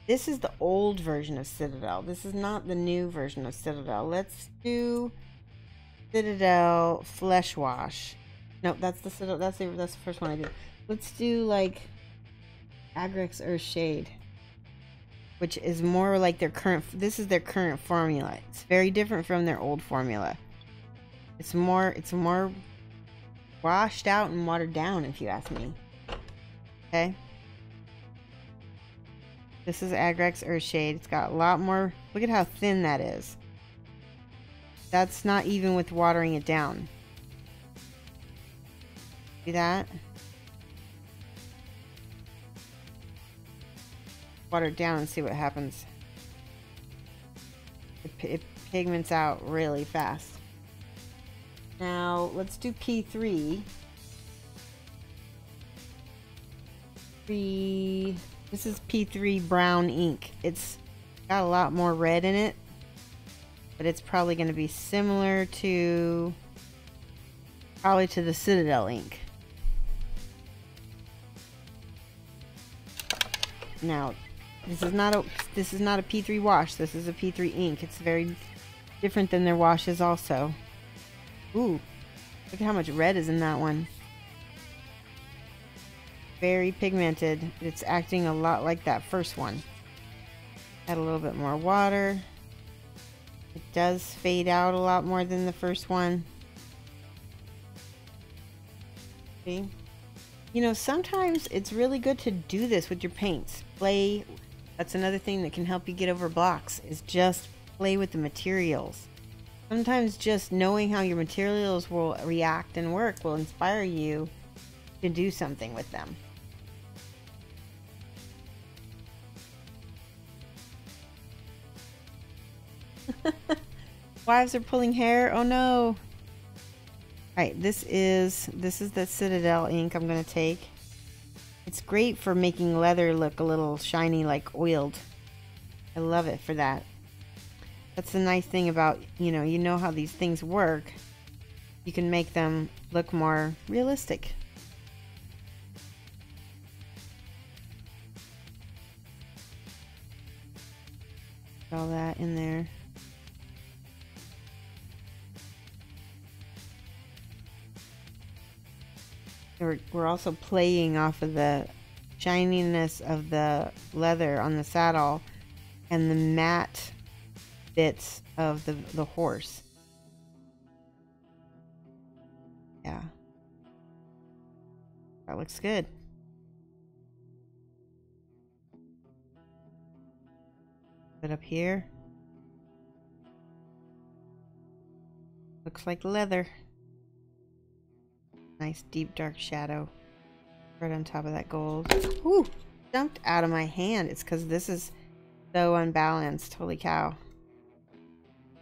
this is the old version of Citadel. This is not the new version of Citadel. Let's do Citadel Flesh Wash. No, that's the Citadel. That's the first one I did. Let's do like Agrex Earth Shade, which is more like their current. This is their current formula. It's very different from their old formula. It's more washed out and watered down, if you ask me. Okay. This is Agrex Earth Shade. It's got a lot more. Look at how thin that is. That's not even with watering it down. See that? Water it down and see what happens. It pigments out really fast. Now let's do P3. This is P3 brown ink. It's got a lot more red in it, but it's probably going to be similar to the Citadel ink. Now, this is not a P3 wash. This is a P3 ink. It's very different than their washes also. Ooh, look at how much red is in that one. Very pigmented. It's acting a lot like that first one. Add a little bit more water. It does fade out a lot more than the first one. See? You know, sometimes it's really good to do this with your paints. Play. That's another thing that can help you get over blocks, is just play with the materials. Sometimes just knowing how your materials will react and work will inspire you to do something with them. Wives are pulling hair. Oh no. Alright, this is the Citadel ink I'm going to take. It's great for making leather look a little shiny, like oiled. I love it for that. That's the nice thing about, you know how these things work. You can make them look more realistic. Put all that in there. We're also playing off of the shininess of the leather on the saddle and the matte bits of the horse. Yeah. That looks good. Put up here. Looks like leather. Nice deep dark shadow right on top of that gold. Whew! Jumped out of my hand. It's because this is so unbalanced. Holy cow.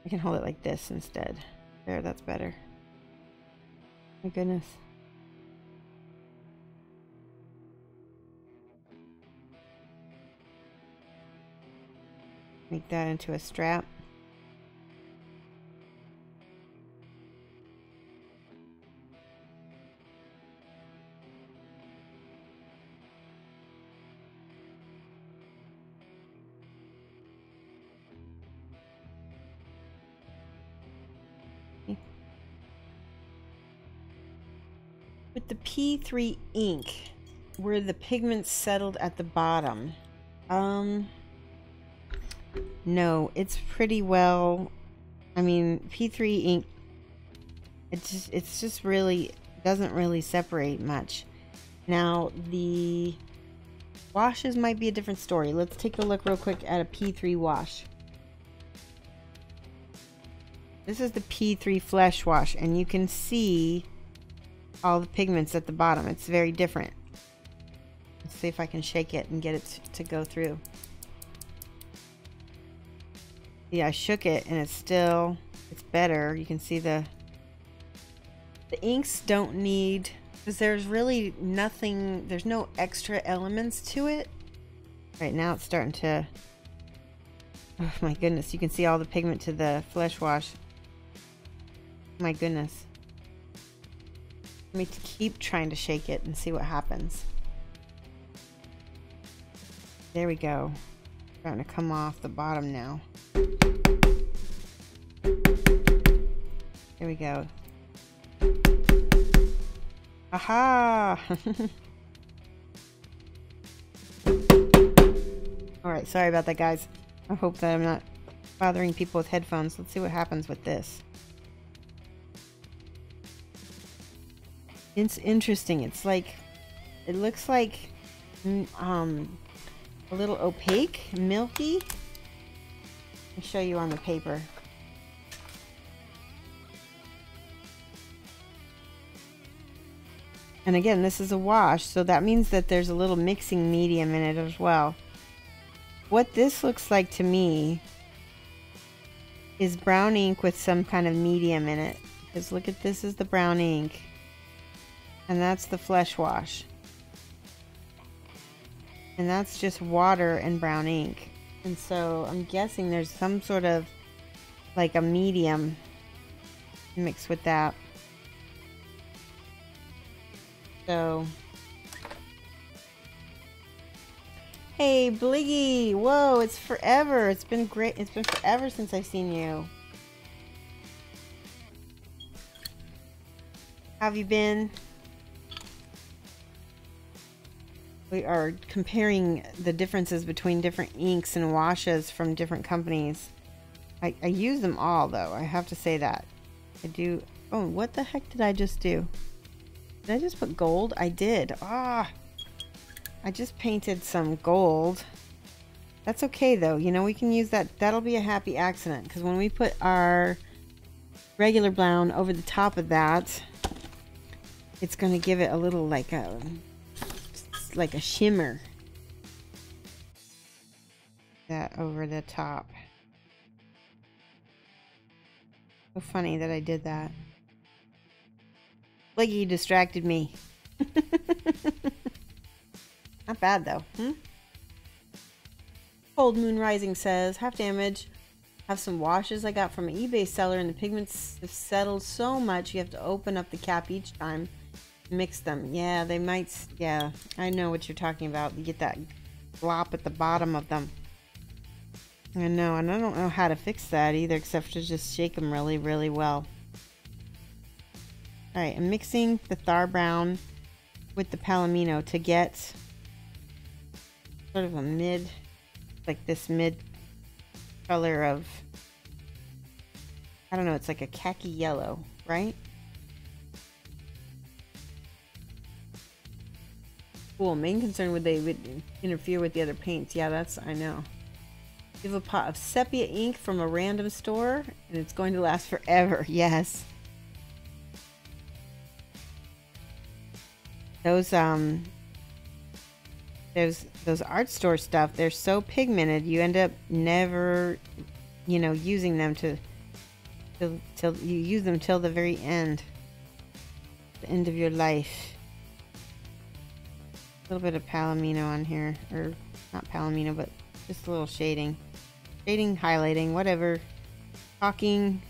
I can hold it like this instead. There, that's better. My goodness. Make that into a strap. With the P3 ink, where the pigment settled at the bottom, no, it's pretty well I mean, P3 ink, it's just really doesn't really separate much. Now the washes might be a different story. Let's take a look real quick at a P3 wash. This is the P3 Flesh Wash, and you can see all the pigments at the bottom. It's very different. Let's see if I can shake it and get it to go through. Yeah, I shook it and it's better. You can see the inks don't need, because there's really nothing, there's no extra elements to it. Right now it's starting to, oh my goodness, you can see all the pigment to the Flesh Wash. My goodness. Let me keep trying to shake it and see what happens. There we go. Starting to come off the bottom now. There we go. Aha! Alright, sorry about that, guys. I hope that I'm not bothering people with headphones. Let's see what happens with this. It's interesting. It's like, it looks like a little opaque, milky. I'll show you on the paper. And again, this is a wash, so that means that there's a little mixing medium in it as well. What this looks like to me is brown ink with some kind of medium in it. Because look at this is the brown ink. And that's the Flesh Wash. And that's just water and brown ink. And so I'm guessing there's some sort of like a medium mixed with that. So, hey Bliggy, whoa, it's forever. It's been great. It's been forever since I've seen you. How have you been? We are comparing the differences between different inks and washes from different companies. I use them all though, I have to say that. I do. Oh, what the heck did I just do? Did I just put gold? I did. Ah, I just painted some gold. That's okay though. You know, we can use that. That'll be a happy accident because when we put our regular brown over the top of that, it's going to give it a little like a shimmer. That over the top. So funny that I did that. Leggy distracted me. Not bad though. Cold Moon Rising says, half damage. Have some washes I got from an eBay seller and the pigments have settled so much you have to open up the cap each time. Mix them. Yeah, they might. Yeah, I know what you're talking about. You get that glop at the bottom of them. I know, and I don't know how to fix that either except to just shake them really, really well. Alright, I'm mixing the Thar Brown with the Palomino to get sort of a mid, like this mid color of, I don't know, it's like a khaki yellow, right? Cool. Main concern would they would interfere with the other paints. Yeah, that's, I know. You have a pot of sepia ink from a random store and it's going to last forever. Yes. Those art store stuff, they're so pigmented you end up never, you know, using them till you use them till the very end. The end of your life. A little bit of Palomino on here, or not Palomino, but just a little shading. Shading, highlighting, whatever. Talking,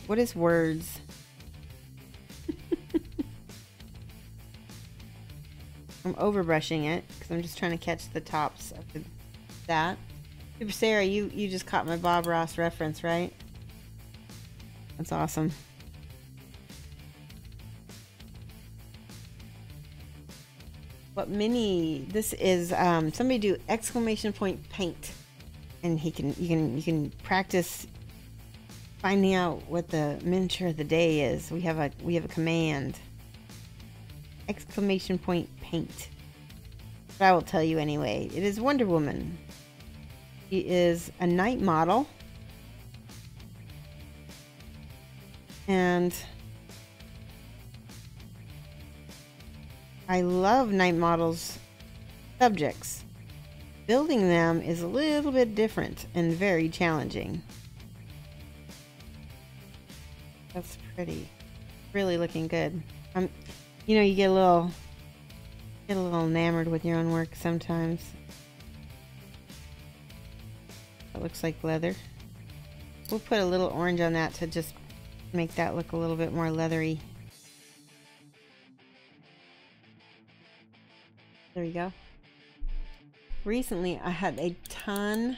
what is words? I'm overbrushing it because I'm just trying to catch the tops of that. Super Sarah, you just caught my Bob Ross reference, right? That's awesome. What mini? This is somebody do exclamation point paint, and you can practice finding out what the miniature of the day is. We have a command. Exclamation point paint. But I will tell you anyway. It is Wonder Woman. She is a night model. And I love night models subjects. Building them is a little bit different and very challenging. That's pretty. Really looking good. You know, you get a little enamored with your own work sometimes. That looks like leather. We'll put a little orange on that to just make that look a little bit more leathery. There we go. Recently, I had a ton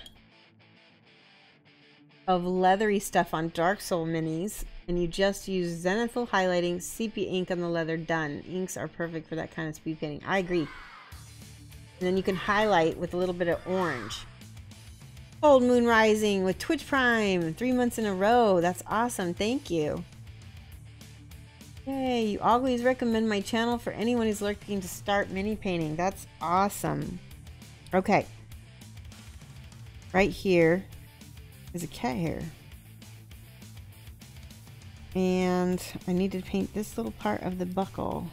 of leathery stuff on Dark Soul minis, and you just use zenithal highlighting, sepia ink on the leather, done. Inks are perfect for that kind of speed painting. I agree. And then you can highlight with a little bit of orange. Old Moon Rising with Twitch Prime, 3 months in a row. That's awesome. Thank you. Yay, you always recommend my channel for anyone who's looking to start mini painting. That's awesome. Okay. Right here is a cat hair. And I need to paint this little part of the buckle.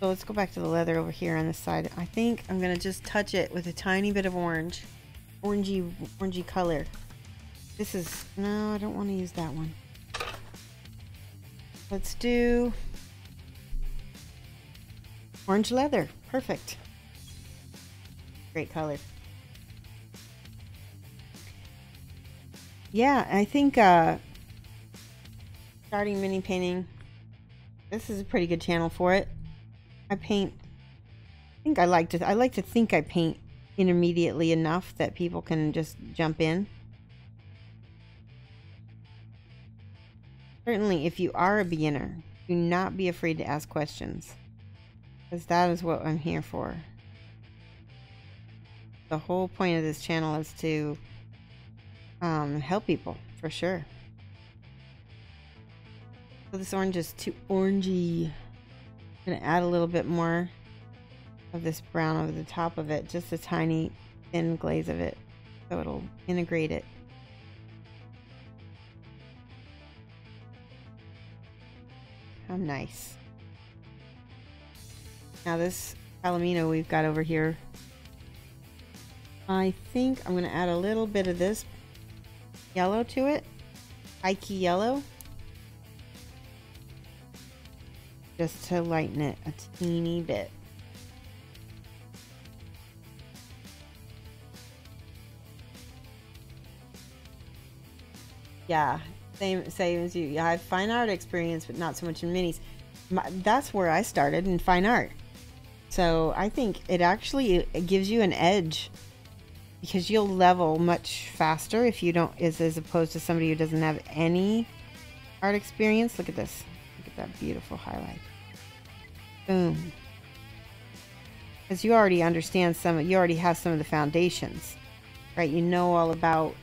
So let's go back to the leather over here on this side. I think I'm going to just touch it with a tiny bit of orange. Orangey color. This is... No, I don't want to use that one. Let's do... orange leather. Perfect. Great color. Yeah, I think starting mini painting, this is a pretty good channel for it. I like to think I paint intermediately enough that people can just jump in. Certainly, if you are a beginner, do not be afraid to ask questions, because that is what I'm here for. The whole point of this channel is to help people, for sure. So this orange is too orangey. I'm going to add a little bit more of this brown over the top of it, just a tiny thin glaze of it, so it'll integrate it. How nice. Now this palomino we've got over here, I think I'm going to add a little bit of this yellow to it, Ike yellow, just to lighten it a teeny bit. Yeah, same as you. Yeah, I have fine art experience, but not so much in minis. That's where I started, in fine art. So I think it gives you an edge, because you'll level much faster if you don't, as opposed to somebody who doesn't have any art experience. Look at this. Look at that beautiful highlight. Boom. Because you already understand you already have some of the foundations, right? You know all about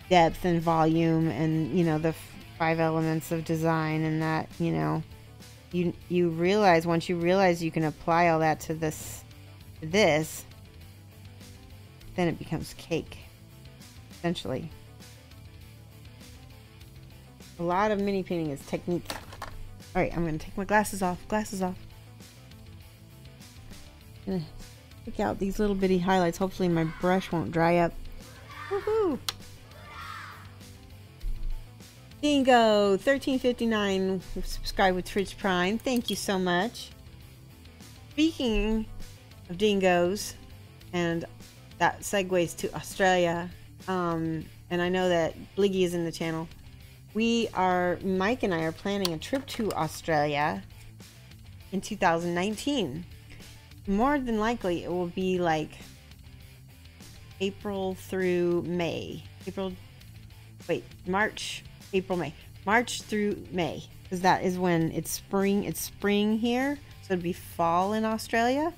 depth and volume and, you know, the 5 elements of design, and that, you know, you realize, once you realize you can apply all that to this, then it becomes cake, essentially. A lot of mini painting is technique. All right, I'm going to take my glasses off. I'm going to pick out these little bitty highlights. Hopefully my brush won't dry up. Woohoo! Dingo 1359 subscribe with Twitch Prime. Thank you so much. Speaking of dingoes, and that segues to Australia, and I know that Bliggy is in the channel. Mike and I are planning a trip to Australia in 2019. More than likely it will be like April through May. March through May, because that is when it's spring. It's spring here, so it'd be fall in Australia.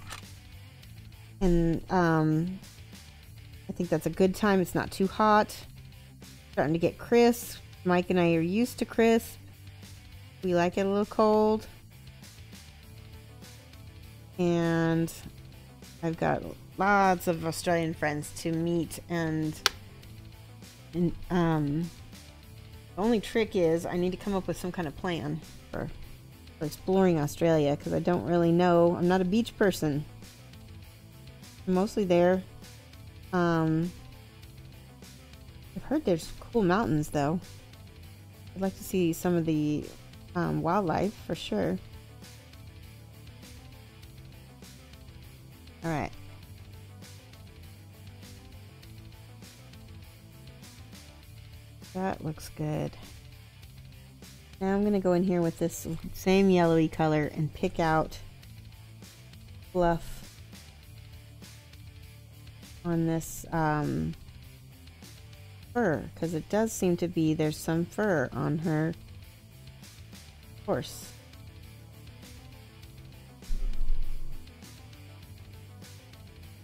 And I I think that's a good time. It's not too hot. Starting to get crisp. Mike and I are used to crisp. We like it a little cold. And I've got lots of Australian friends to meet, and the only trick is I need to come up with some kind of plan for exploring Australia, because I don't really know. I'm not a beach person. I'm mostly there. I've heard there's cool mountains though. I'd like to see some of the wildlife for sure. All right. That looks good. Now I'm going to go in here with this same yellowy color and pick out fluff on this fur, because it does seem to be there's some fur on her horse.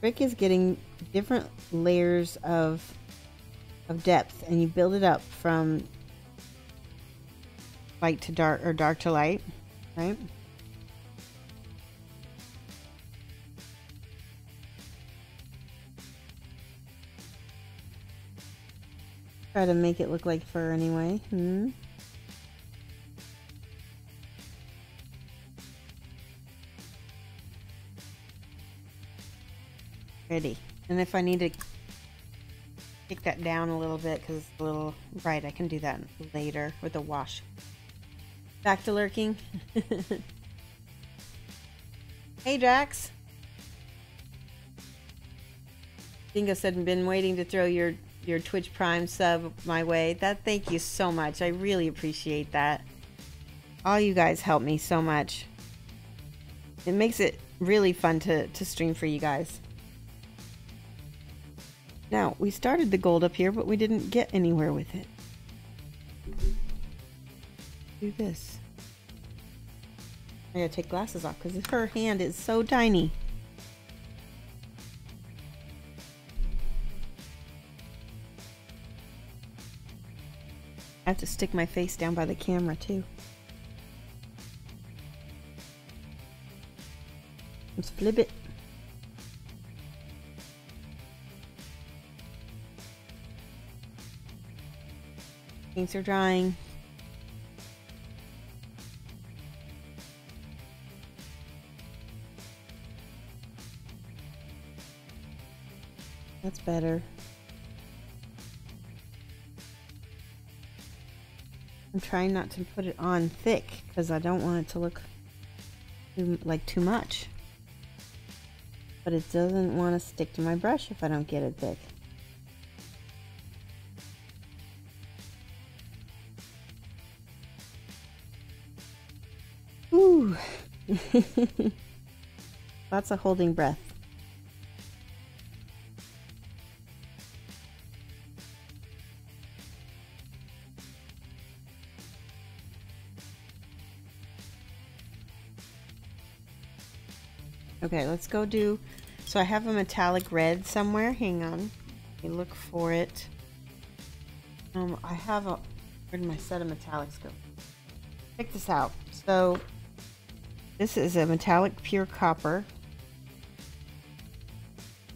Rick is getting different layers of depth, and you build it up from light to dark, or dark to light, right? Try to make it look like fur anyway. Ready. And if I need to take that down a little bit because it's a little bright, I can do that later with a wash. Back to lurking. Hey Drax. Dingo said, been waiting to throw your Twitch Prime sub my way. Thank you so much. I really appreciate that. All you guys help me so much. It makes it really fun to stream for you guys. Now, we started the gold up here, but we didn't get anywhere with it. Do this. I gotta take glasses off because her hand is so tiny. I have to stick my face down by the camera too. Let's flip it. Things are drying. That's better. I'm trying not to put it on thick because I don't want it to look like too much. But it doesn't want to stick to my brush if I don't get it thick. Ooh. Lots of holding breath. Okay, let's go do, so I have a metallic red somewhere. Hang on. Let me look for it. I have a, where did my set of metallics go? Check this out. So this is a metallic pure copper,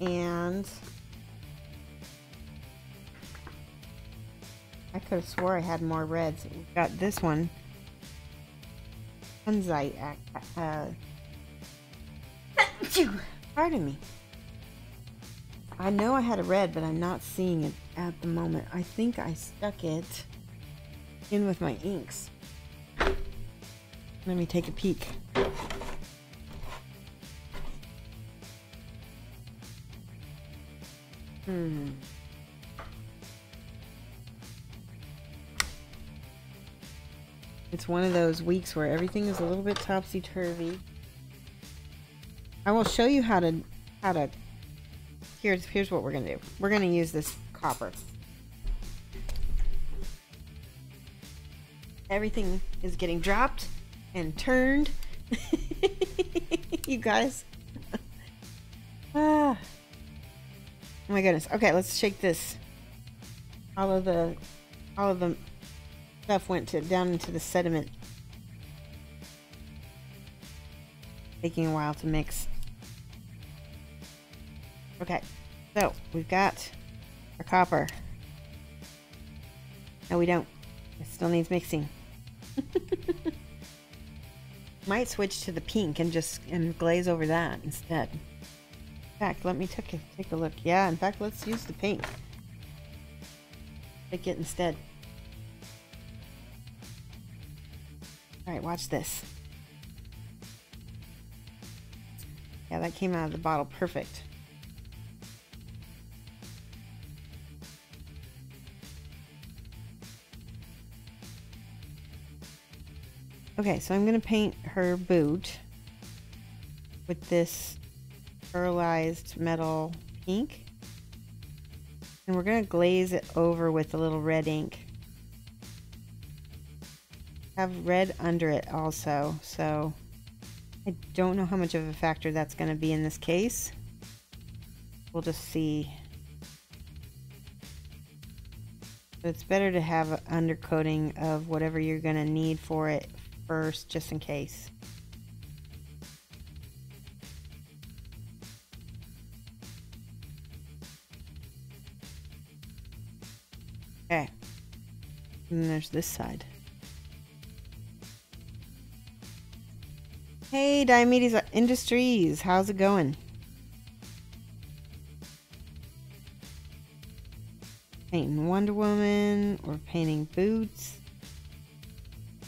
and I could have swore I had more reds. We've got this one, Kunzite, pardon me. I know I had a red, but I'm not seeing it at the moment. I think I stuck it in with my inks. Let me take a peek. It's one of those weeks where everything is a little bit topsy-turvy. I will show you how to here's what we're gonna do. We're gonna use this copper. Everything is getting dropped and turned. You guys. Oh my goodness. Okay, let's shake this. All of the stuff went down into the sediment. Taking a while to mix. Okay, so we've got our copper. No, we don't. It still needs mixing. Might switch to the pink and glaze over that instead. In fact, let me take a look. Yeah, in fact, let's use the pink. Pick it instead. All right, watch this. Yeah, that came out of the bottle perfect. Okay, so I'm going to paint her boot with this pearlized metal pink. And we're going to glaze it over with a little red ink. Have red under it also, so I don't know how much of a factor that's going to be in this case. We'll just see. But it's better to have an undercoating of whatever you're going to need for it first, just in case. Okay. And then there's this side. Hey, Diomedes Industries, how's it going? Painting Wonder Woman, or painting boots.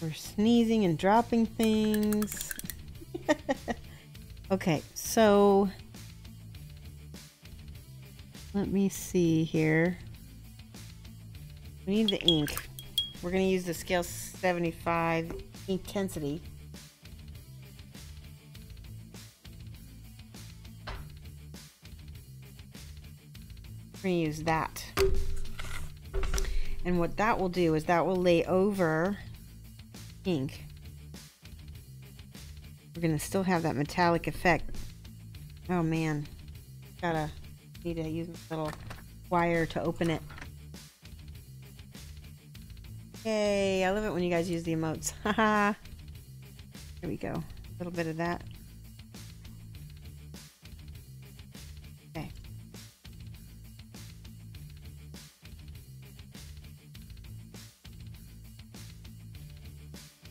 We're sneezing and dropping things. Okay, so let me see here. We need the ink. We're going to use the scale 75 intensity. We're going to use that. And what that will do is that will lay over ink. We're going to still have that metallic effect. Oh man. Need to use this little wire to open it. Yay, I love it when you guys use the emotes. Haha. There we go. A little bit of that. Okay.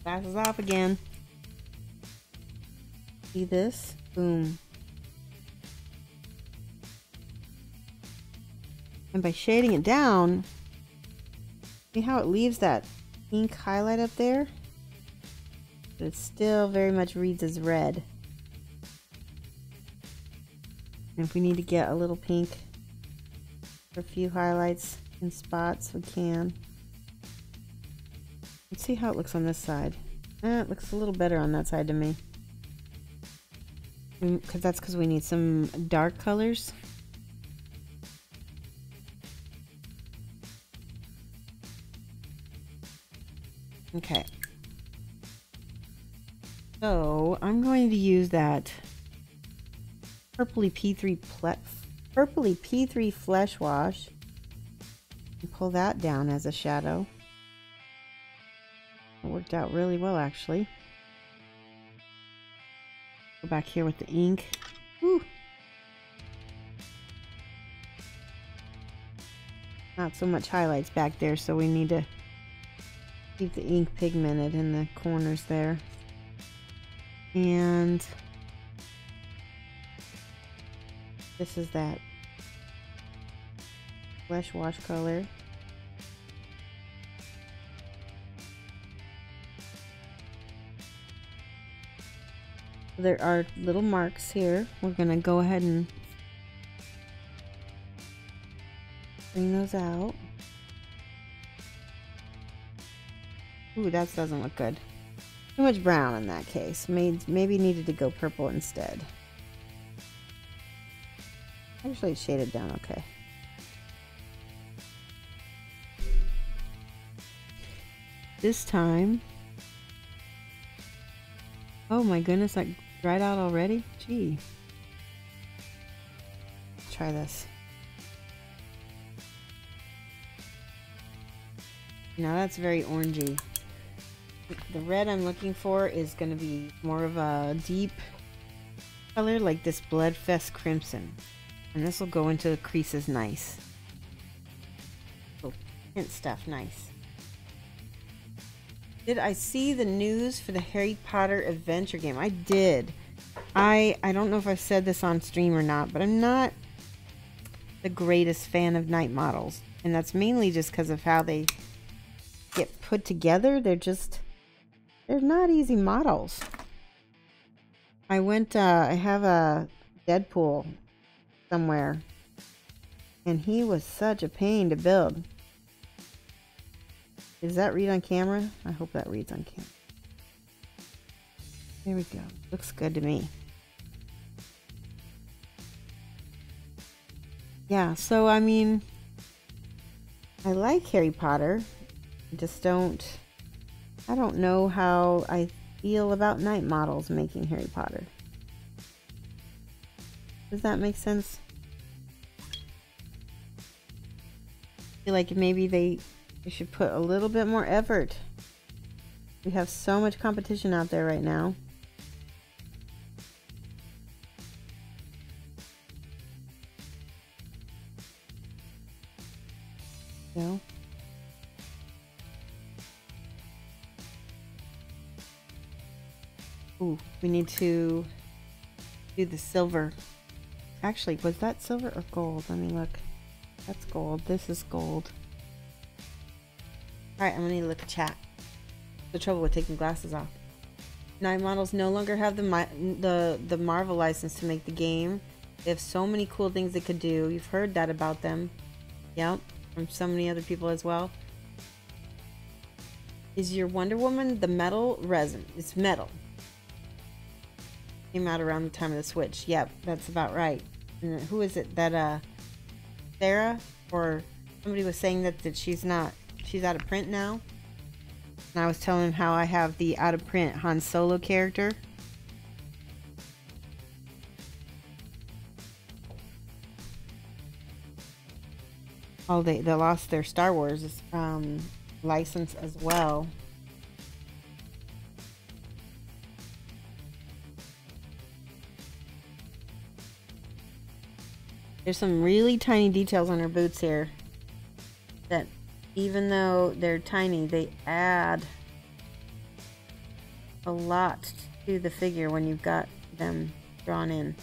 Glasses off again. See this? Boom. And by shading it down, see how it leaves that pink highlight up there? But it still very much reads as red. And if we need to get a little pink for a few highlights and spots, we can. Let's see how it looks on this side. It looks a little better on that side to me. That's because we need some dark colors. Okay. So I'm going to use that purpley P3 Flesh Wash and pull that down as a shadow. It worked out really well, actually. Go back here with the ink. Woo. Not so much highlights back there, so we need to keep the ink pigmented in the corners there. And this is that Flesh Wash color. There are little marks here. We're going to go ahead and bring those out. Ooh, that doesn't look good. Too much brown in that case. Maybe needed to go purple instead. Actually, it's shaded down okay. This time... Oh my goodness, that dried out already? Gee. Let's try this. Now that's very orangey. The red I'm looking for is going to be more of a deep color, like this Bloodfest Crimson. And this will go into the creases nice. Oh, print stuff, nice. Did I see the news for the Harry Potter adventure game? I did. I don't know if I've said this on stream or not, but I'm not the greatest fan of Night Models. And that's mainly just because of how they get put together. They're not easy models. I have a Deadpool somewhere, and he was such a pain to build. Does that read on camera? I hope that reads on camera. There we go. Looks good to me. Yeah, so I mean, I like Harry Potter. I don't know how I feel about Night Models making Harry Potter. Does that make sense? I feel like maybe they should put a little bit more effort. We have so much competition out there right now. So. Ooh, we need to do the silver. Actually, was that silver or gold? Let me look. That's gold. This is gold. Alright, I'm gonna need to look at chat. The trouble with taking glasses off. Night Models no longer have the Marvel license to make the game. They have so many cool things they could do. You've heard that about them. Yep, from so many other people as well. Is your Wonder Woman the metal resin? It's metal. Came out around the time of the Switch. Yep, that's about right. And who is it that Sarah or somebody was saying that she's out of print now? And I was telling him how I have the out of print Han Solo character. Oh, they lost their Star Wars license as well. There's some really tiny details on her boots here that, even though they're tiny, they add a lot to the figure when you've got them drawn in.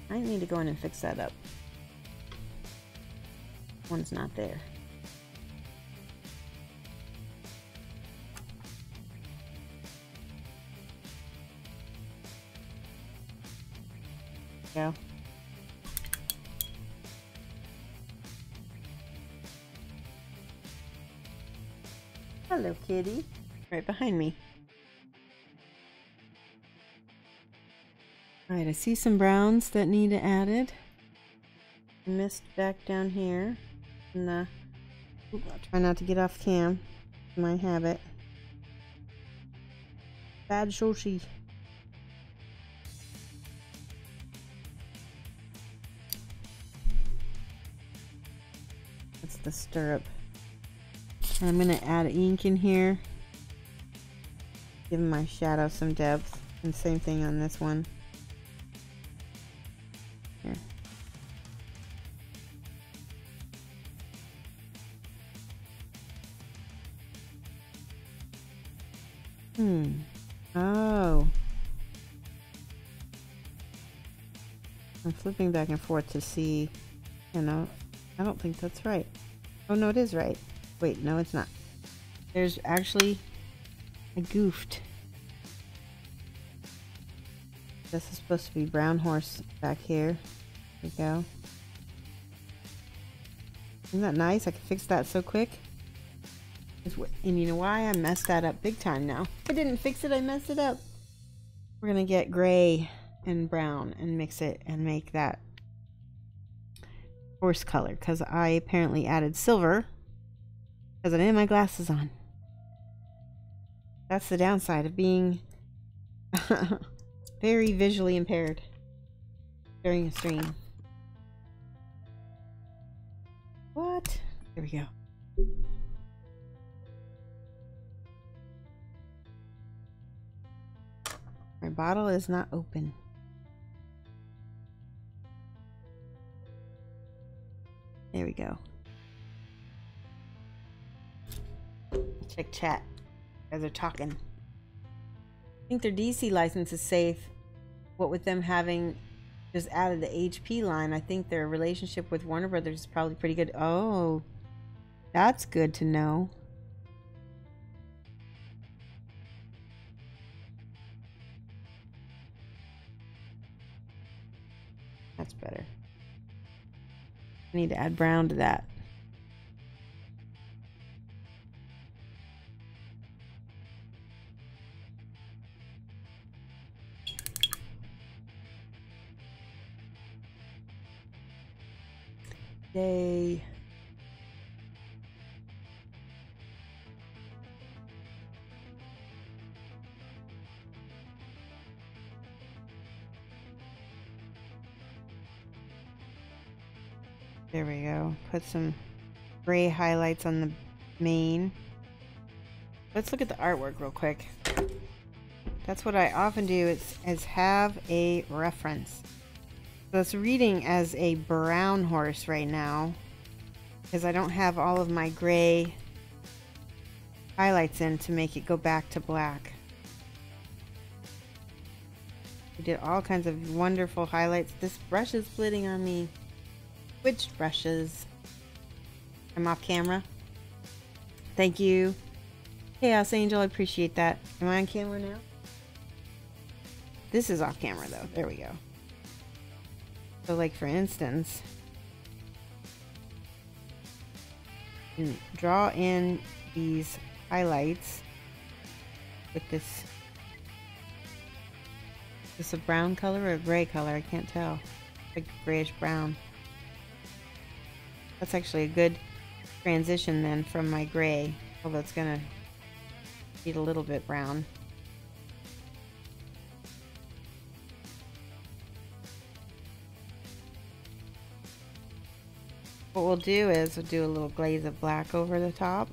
I need to go in and fix that up. One's not there. Go. Hello, kitty. Right behind me. Alright, I see some browns that need added. Mist back down here. And I'll try not to get off cam. My habit. Bad Shoshie. That's the stirrup. I'm going to add ink in here. Give my shadow some depth. And same thing on this one. Here. Oh. I'm flipping back and forth to see, you know, I don't think that's right. Oh no, it is right. Wait, no, it's not. There's actually, I goofed. This is supposed to be brown horse back here. There we go. Isn't that nice? I can fix that so quick. And you know why? I messed that up big time now. I didn't fix it, I messed it up. We're gonna get gray and brown and mix it and make that horse color, because I apparently added silver because I didn't have my glasses on. That's the downside of being very visually impaired during a stream. Here we go. My bottle is not open. There we go. Check chat. You guys are talking. I think their DC license is safe. What with them having just added the HP line, I think their relationship with Warner Brothers is probably pretty good. Oh, that's good to know. That's better. I need to add brown to that. Yay. There we go. Put some gray highlights on the main. Let's look at the artwork real quick. That's what I often do is have a reference. So it's reading as a brown horse right now because I don't have all of my gray highlights in to make it go back to black. We did all kinds of wonderful highlights. This brush is splitting on me. Which brushes? I'm off camera. Thank you. Chaos Angel, I appreciate that. Am I on camera now? This is off camera though. There we go. So like for instance, draw in these highlights with this. Is this a brown color or a gray color? I can't tell. Like grayish brown. That's actually a good transition then from my gray, although it's gonna need a little bit brown. What we'll do is we'll do a little glaze of black over the top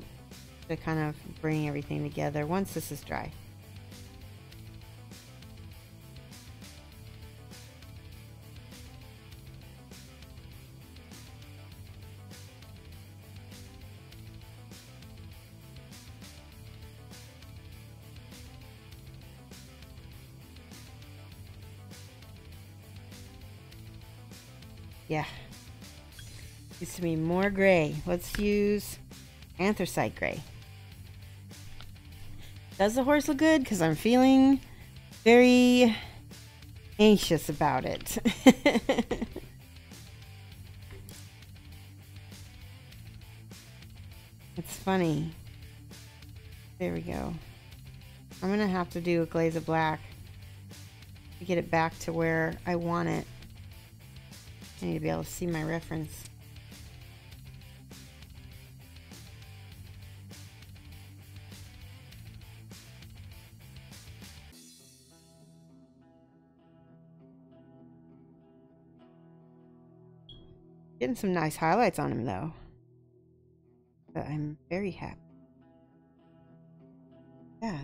to kind of bring everything together once this is dry. Yeah. Needs to be more gray. Let's use anthracite gray. Does the horse look good? Because I'm feeling very anxious about it. It's funny. There we go. I'm going to have to do a glaze of black to get it back to where I want it. I need to be able to see my reference. Getting some nice highlights on him though. But I'm very happy. Yeah.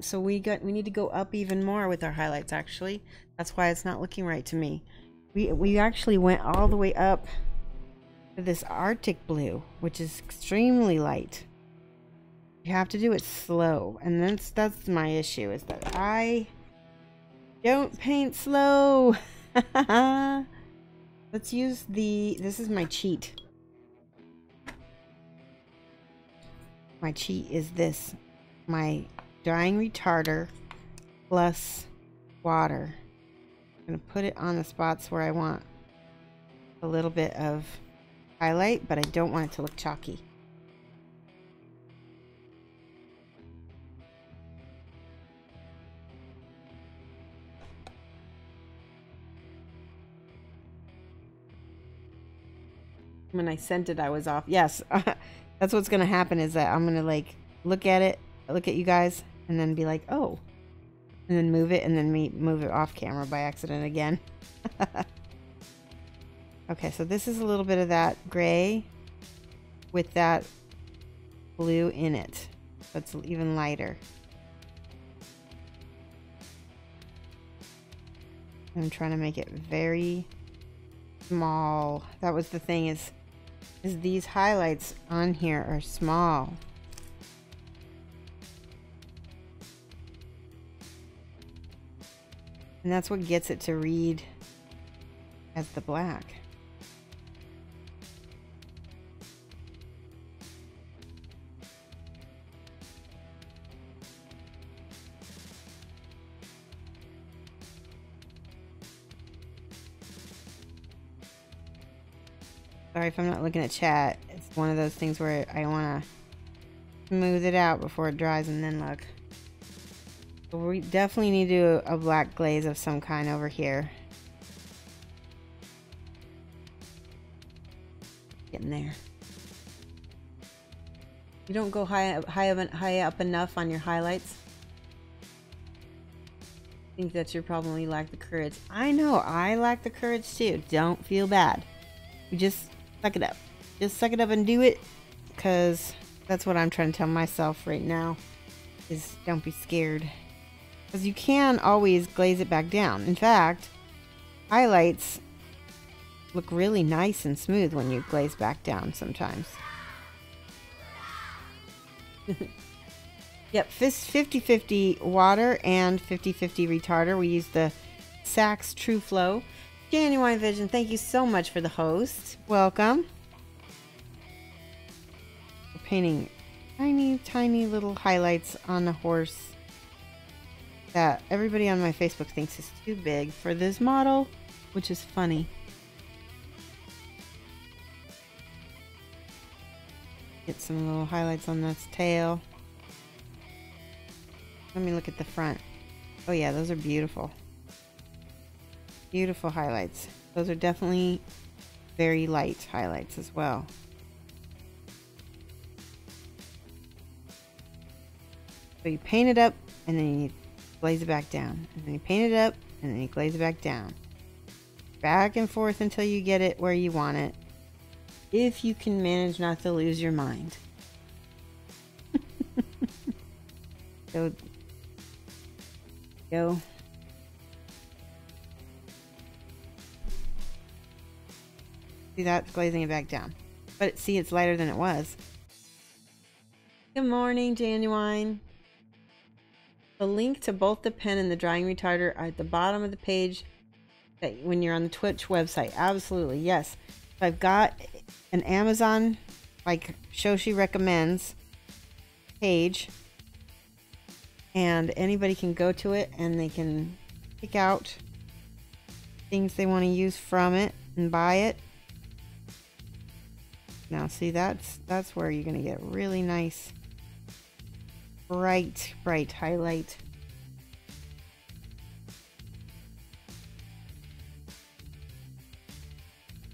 So we need to go up even more with our highlights actually. That's why it's not looking right to me. We actually went all the way up to this Arctic blue, which is extremely light. You have to do it slow, and that's my issue, is that I don't paint slow. Let's use this is my cheat. My cheat is this. My drying retarder plus water. I'm going to put it on the spots where I want a little bit of highlight, but I don't want it to look chalky. When I sent it, I was off. Yes, that's what's going to happen, is that I'm going to like look at you guys, and then be like, oh. And then move it, and then move it off camera by accident again. Okay, so this is a little bit of that gray with that blue in it, so it's even lighter. I'm trying to make it very small. That was the thing, is these highlights on here are small. And that's what gets it to read as the black. Sorry if I'm not looking at chat. It's one of those things where I want to smooth it out before it dries and then look. But we definitely need to do a black glaze of some kind over here. Getting there. You don't go high up enough on your highlights. I think that's your problem. You lack the courage. I know, I lack the courage too. Don't feel bad. You just suck it up. Just suck it up and do it, because that's what I'm trying to tell myself right now, is don't be scared. Because you can always glaze it back down. In fact, highlights look really nice and smooth when you glaze back down sometimes. Yep, 50-50 water and 50-50 retarder. We use the Saks True Flow. Genuine Vision, thank you so much for the host. Welcome. We're painting tiny little highlights on a horse that everybody on my Facebook thinks is too big for this model, which is funny. Get some little highlights on this tail. Let me look at the front. Oh yeah, those are beautiful. Beautiful highlights. Those are definitely very light highlights as well. So you paint it up and then you glaze it back down. And then you paint it up and then you glaze it back down. Back and forth until you get it where you want it. If you can manage not to lose your mind. Go. See, that's glazing it back down. But see, it's lighter than it was. Good morning, Genuine. The link to both the pen and the drying retarder are at the bottom of the page that when you're on the Twitch website. Absolutely, yes. I've got an Amazon, like Shoshie recommends, page. And anybody can go to it and they can pick out things they want to use from it and buy it. Now see, that's where you're going to get really nice bright highlight.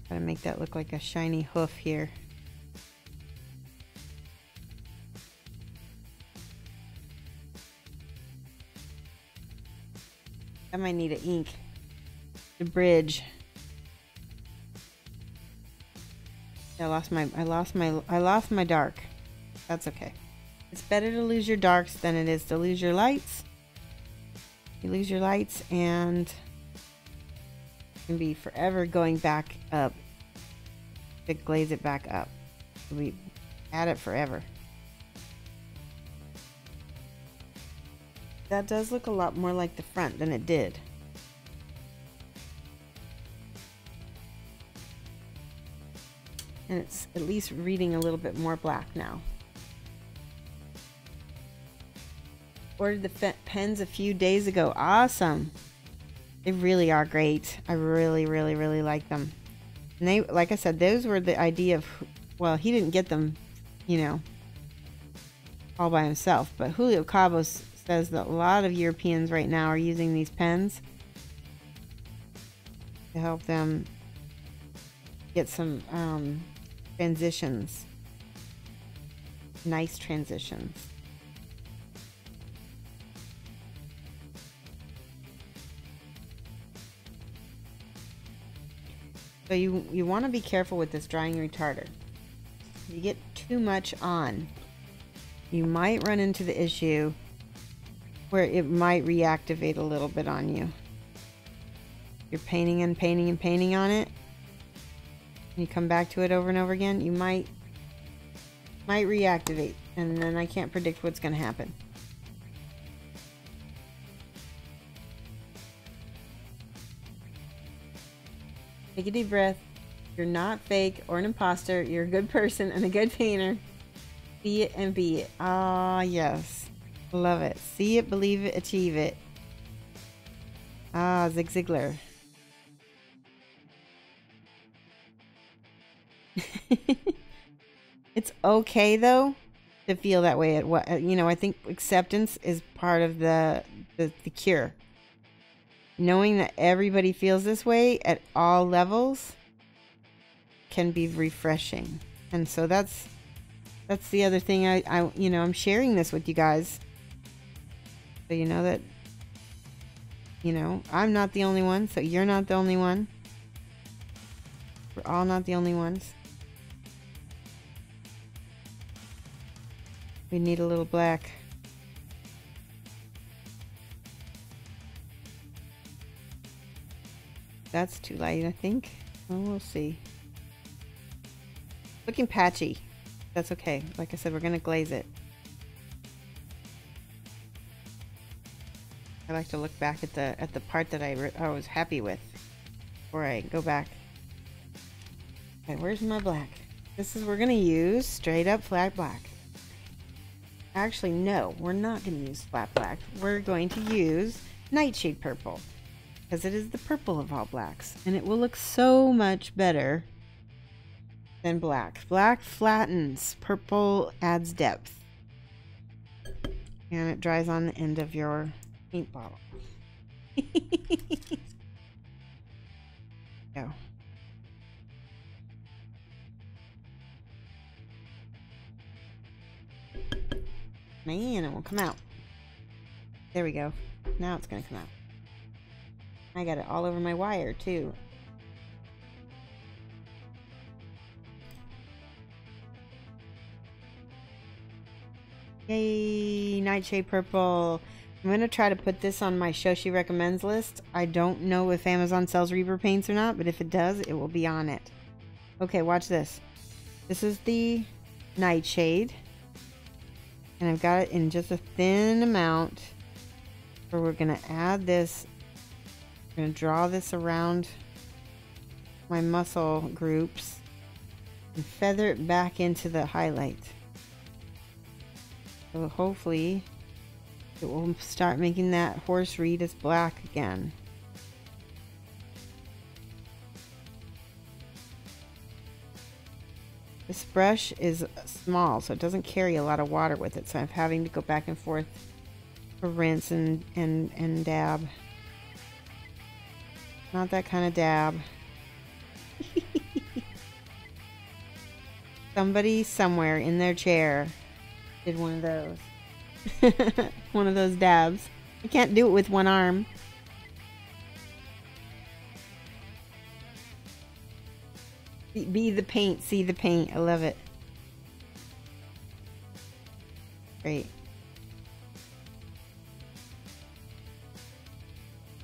Gotta make that look like a shiny hoof here. I might need an ink to bridge. I lost my dark. That's okay. It's better to lose your darks than it is to lose your lights. You lose your lights and you can be forever going back up to glaze it back up. We add it forever. That does look a lot more like the front than it did. And it's at least reading a little bit more black now. Ordered the pens a few days ago. Awesome. They really are great. I really like them. And they, like I said, those were the idea of, well, he didn't get them, you know, all by himself. But Julio Cabos says that a lot of Europeans right now are using these pens to help them get some transitions, nice transitions. So you want to be careful with this drying retarder. you get too much on, you might run into the issue where it might reactivate a little bit on you. You're painting and painting and painting on it, and you come back to it over and over again, you might reactivate, and then I can't predict what's going to happen. Take a deep breath. You're not fake or an imposter. You're a good person and a good painter. See it and be it. Ah, yes. Love it. See it, believe it, achieve it. Ah, Zig Ziglar. It's okay though to feel that way. At what, you know, I think acceptance is part of the cure. Knowing that everybody feels this way at all levels can be refreshing. And so that's the other thing I you know, I'm sharing this with you guys. So you know that, you know, I'm not the only one, so you're not the only one. We're all not the only ones. We need a little black. That's too light, I think. Well, we'll see. Looking patchy. That's okay. Like I said, we're gonna glaze it. I like to look back at the part that I was happy with before I go back. Okay, where's my black? This is, we're gonna use straight up flat black. Actually, no, we're not gonna use flat black. We're going to use Nightshade purple, because it is the purple of all blacks, and it will look so much better than black. Black flattens, purple adds depth, and it dries on the end of your paint bottle. Go. Man, it will come out. There we go. Now it's gonna come out. I got it all over my wire too. Yay, Nightshade purple. I'm gonna try to put this on my Shoshie recommends list. I don't know if Amazon sells Reaper paints or not, but if it does, it will be on it. Okay, watch this. This is the Nightshade, and I've got it in just a thin amount, where we're gonna add this. I'm going to draw this around my muscle groups and feather it back into the highlight. So hopefully it will start making that horse read as black again. This brush is small, so it doesn't carry a lot of water with it, so I'm having to go back and forth for rinse and dab. Not that kind of dab. Somebody somewhere in their chair did one of those. One of those dabs. I can't do it with one arm. Be the paint, see the paint. I love it. Great.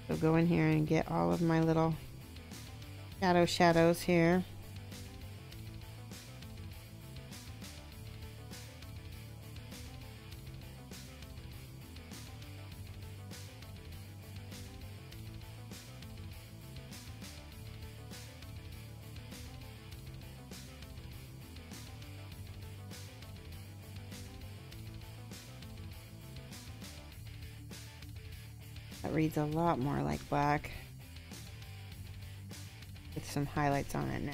So go in here and get all of my little shadows here. That reads a lot more like black, with some highlights on it now.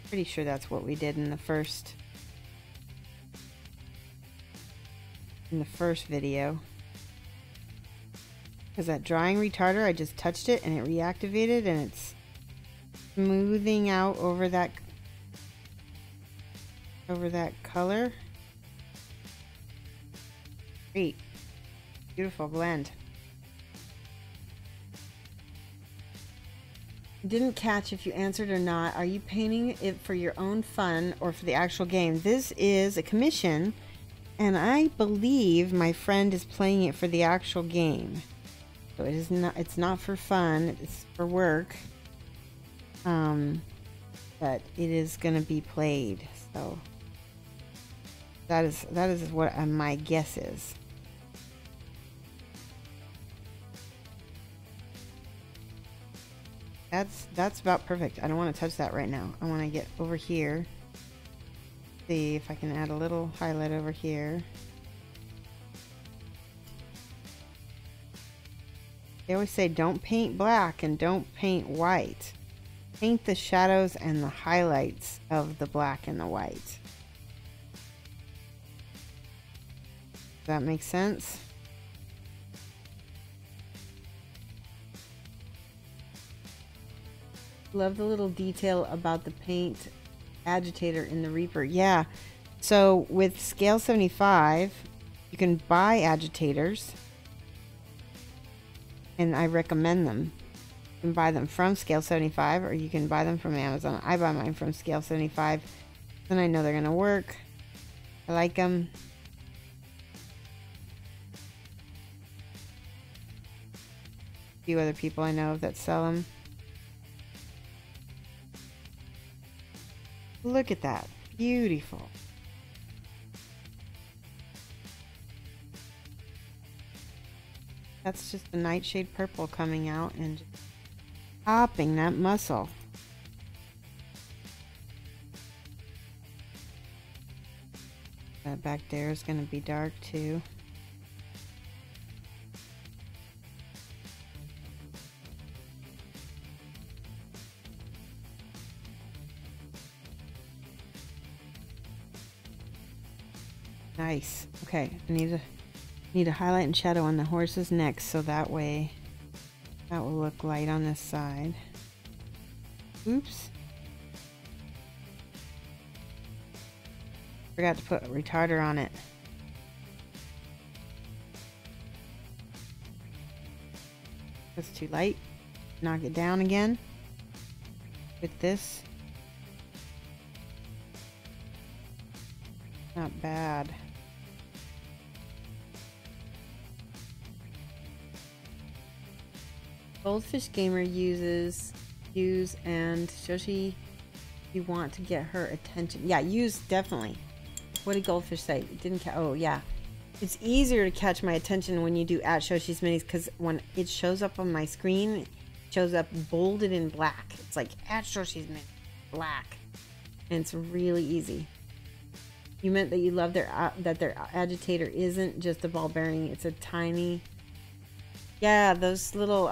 Pretty sure that's what we did in the first video. Because that drying retarder, I just touched it and it reactivated, and it's smoothing out over that color. Great. Beautiful blend. Didn't catch if you answered or not. Are you painting it for your own fun or for the actual game? This is a commission, and I believe my friend is playing it for the actual game. So it is not. It's not for fun. It's for work. But it is going to be played. So that is what my guess is. That's about perfect. I don't want to touch that right now. I want to get over here. See if I can add a little highlight over here. They always say don't paint black and don't paint white. Paint the shadows and the highlights of the black and the white. Does that make sense? Love the little detail about the paint agitator in the Reaper. Yeah, so with scale 75 you can buy agitators, and I recommend them. You can buy them from scale 75 or you can buy them from Amazon. I buy mine from scale 75, then I know they're gonna work. I like them. A few other people I know that sell them. Look at that. Beautiful. That's just the Nightshade purple coming out and just popping that muscle. That back there is going to be dark too. Nice. Okay, I need a highlight and shadow on the horse's neck, so that way that will look light on this side. Oops. Forgot to put a retarder on it. That's too light. Knock it down again with this. Not bad. Goldfish Gamer uses use and Shoshie, you want to get her attention. Yeah, use definitely. What did Goldfish say? Didn't oh yeah. It's easier to catch my attention when you do at Shoshie's Minis, because when it shows up on my screen, it shows up bolded in black. It's like at Shoshie's Minis, black. And it's really easy. You meant that you love their agitator isn't just a ball bearing, it's a tiny. Yeah, those little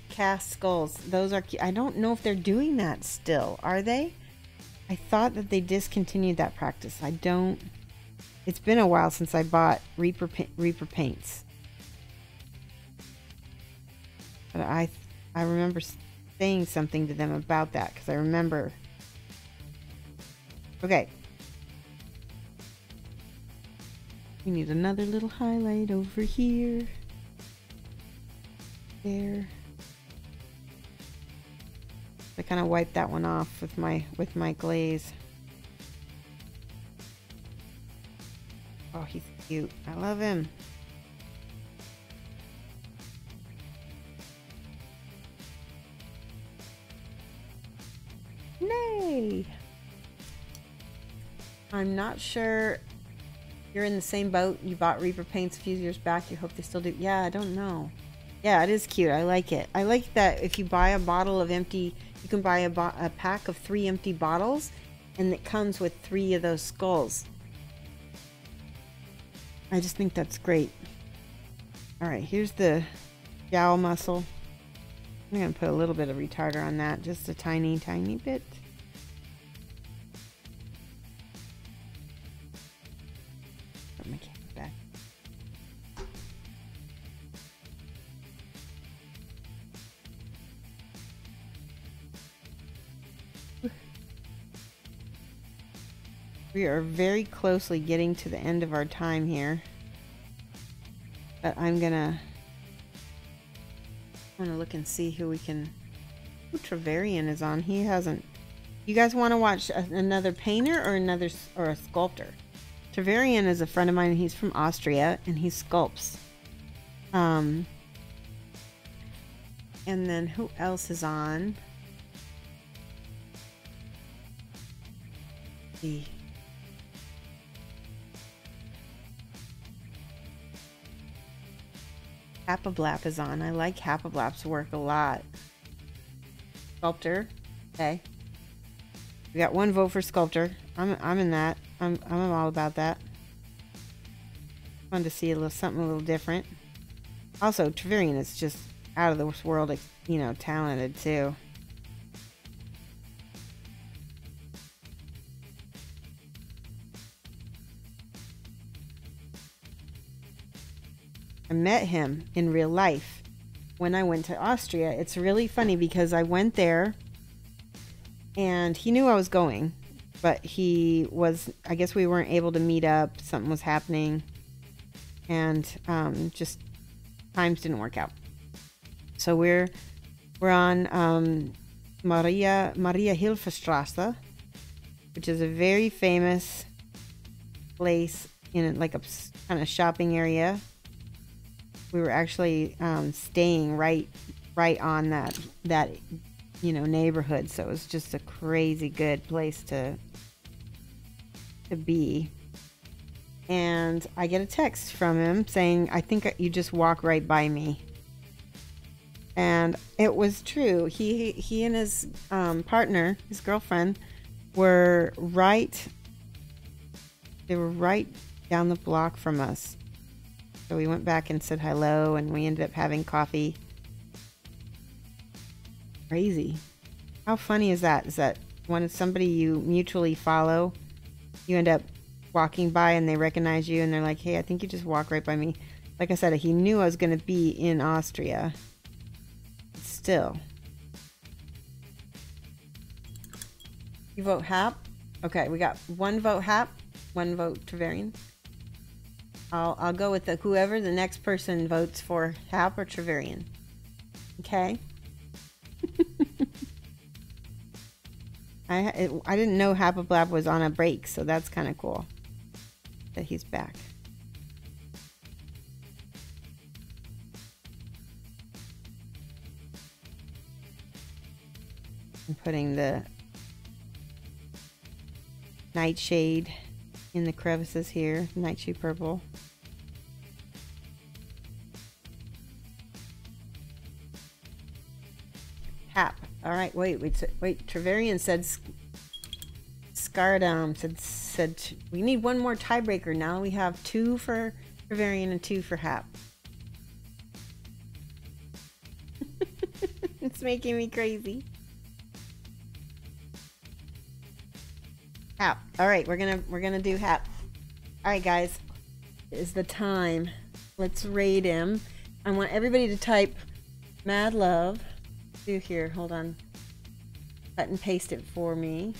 cast skulls, those are cute. I don't know if they're doing that still, are they? I thought that they discontinued that practice. I don't. It's been a while since I bought Reaper paints. But I remember saying something to them about that, because I remember. Okay. We need another little highlight over here. There. I kind of wiped that one off with my glaze. Oh, he's cute. I love him. Nay. I'm not sure. You're in the same boat. You bought Reaper paints a few years back. You hope they still do. Yeah, I don't know. Yeah, it is cute. I like it. I like that if you buy a bottle of empty, you can buy a pack of 3 empty bottles, and it comes with 3 of those skulls. I just think that's great. All right, here's the jowl muscle. I'm going to put a little bit of retarder on that, just a tiny, tiny bit. Put my camera back. We are very closely getting to the end of our time here, but I'm gonna look and see who we can Ooh, Trevelyan is on. He hasn't. You guys want to watch another painter or a sculptor? Trevelyan is a friend of mine. He's from Austria and he sculpts. And then who else is on? The Hapablap is on. I like Hapablap's work a lot. Sculptor. Okay. We got 1 vote for sculptor. I'm in that. I'm all about that. Fun to see something a little different. Also, Trevelyan is just out of this world, you know, talented too. I met him in real life when I went to Austria. It's really funny because I went there and he knew I was going, but I guess we weren't able to meet up. Something was happening and just times didn't work out. So we're on Maria Hilferstrasse, which is a very famous place in like a kind of shopping area. We were actually staying right on that you know neighborhood, so it was just a crazy good place to be. And I get a text from him saying, "I think you just walk right by me." And it was true. He and his partner, his girlfriend, were right. They were right down the block from us. So we went back and said hello, and we ended up having coffee. Crazy. How funny is that? Is that when it's somebody you mutually follow, you end up walking by and they recognize you and they're like, "Hey, I think you just walk right by me." Like I said, he knew I was going to be in Austria. Still. You vote Hap? Okay, we got 1 vote Hap, 1 vote Trevelyan. I'll go with whoever the next person votes for, Hap or Trevelyan. Okay. I didn't know Hapablap was on a break, so that's kind of cool that he's back. I'm putting the nightshade in the crevices here, nightshade purple. Hap. All right, wait. Trevelyan said Scardam said we need 1 more tiebreaker. Now we have 2 for Trevelyan and 2 for Hap. It's making me crazy. Hap. All right, we're gonna do Hap. All right, guys, is the time. Let's rate him. I want everybody to type "Mad Love." Do here. Hold on. Cut and paste it for me.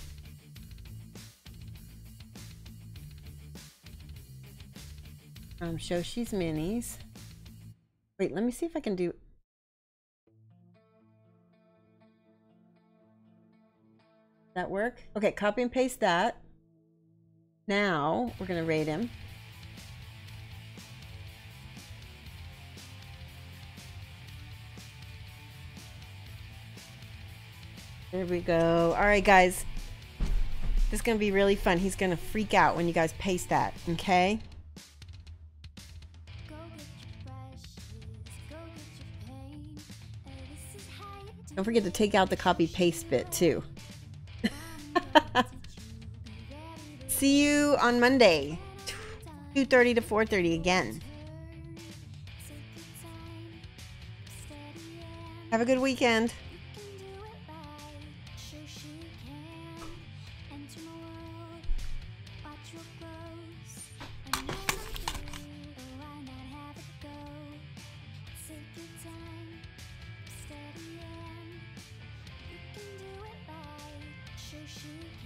Shoshie's minis. Wait, let me see if I can do. That work? Okay, copy and paste that. Now we're gonna rate him. There we go. All right, guys. This is gonna be really fun. He's gonna freak out when you guys paste that, okay? Don't forget to take out the copy paste bit too. See you on Monday, 2:30 to 4:30 again. Have a good weekend. Shoshie.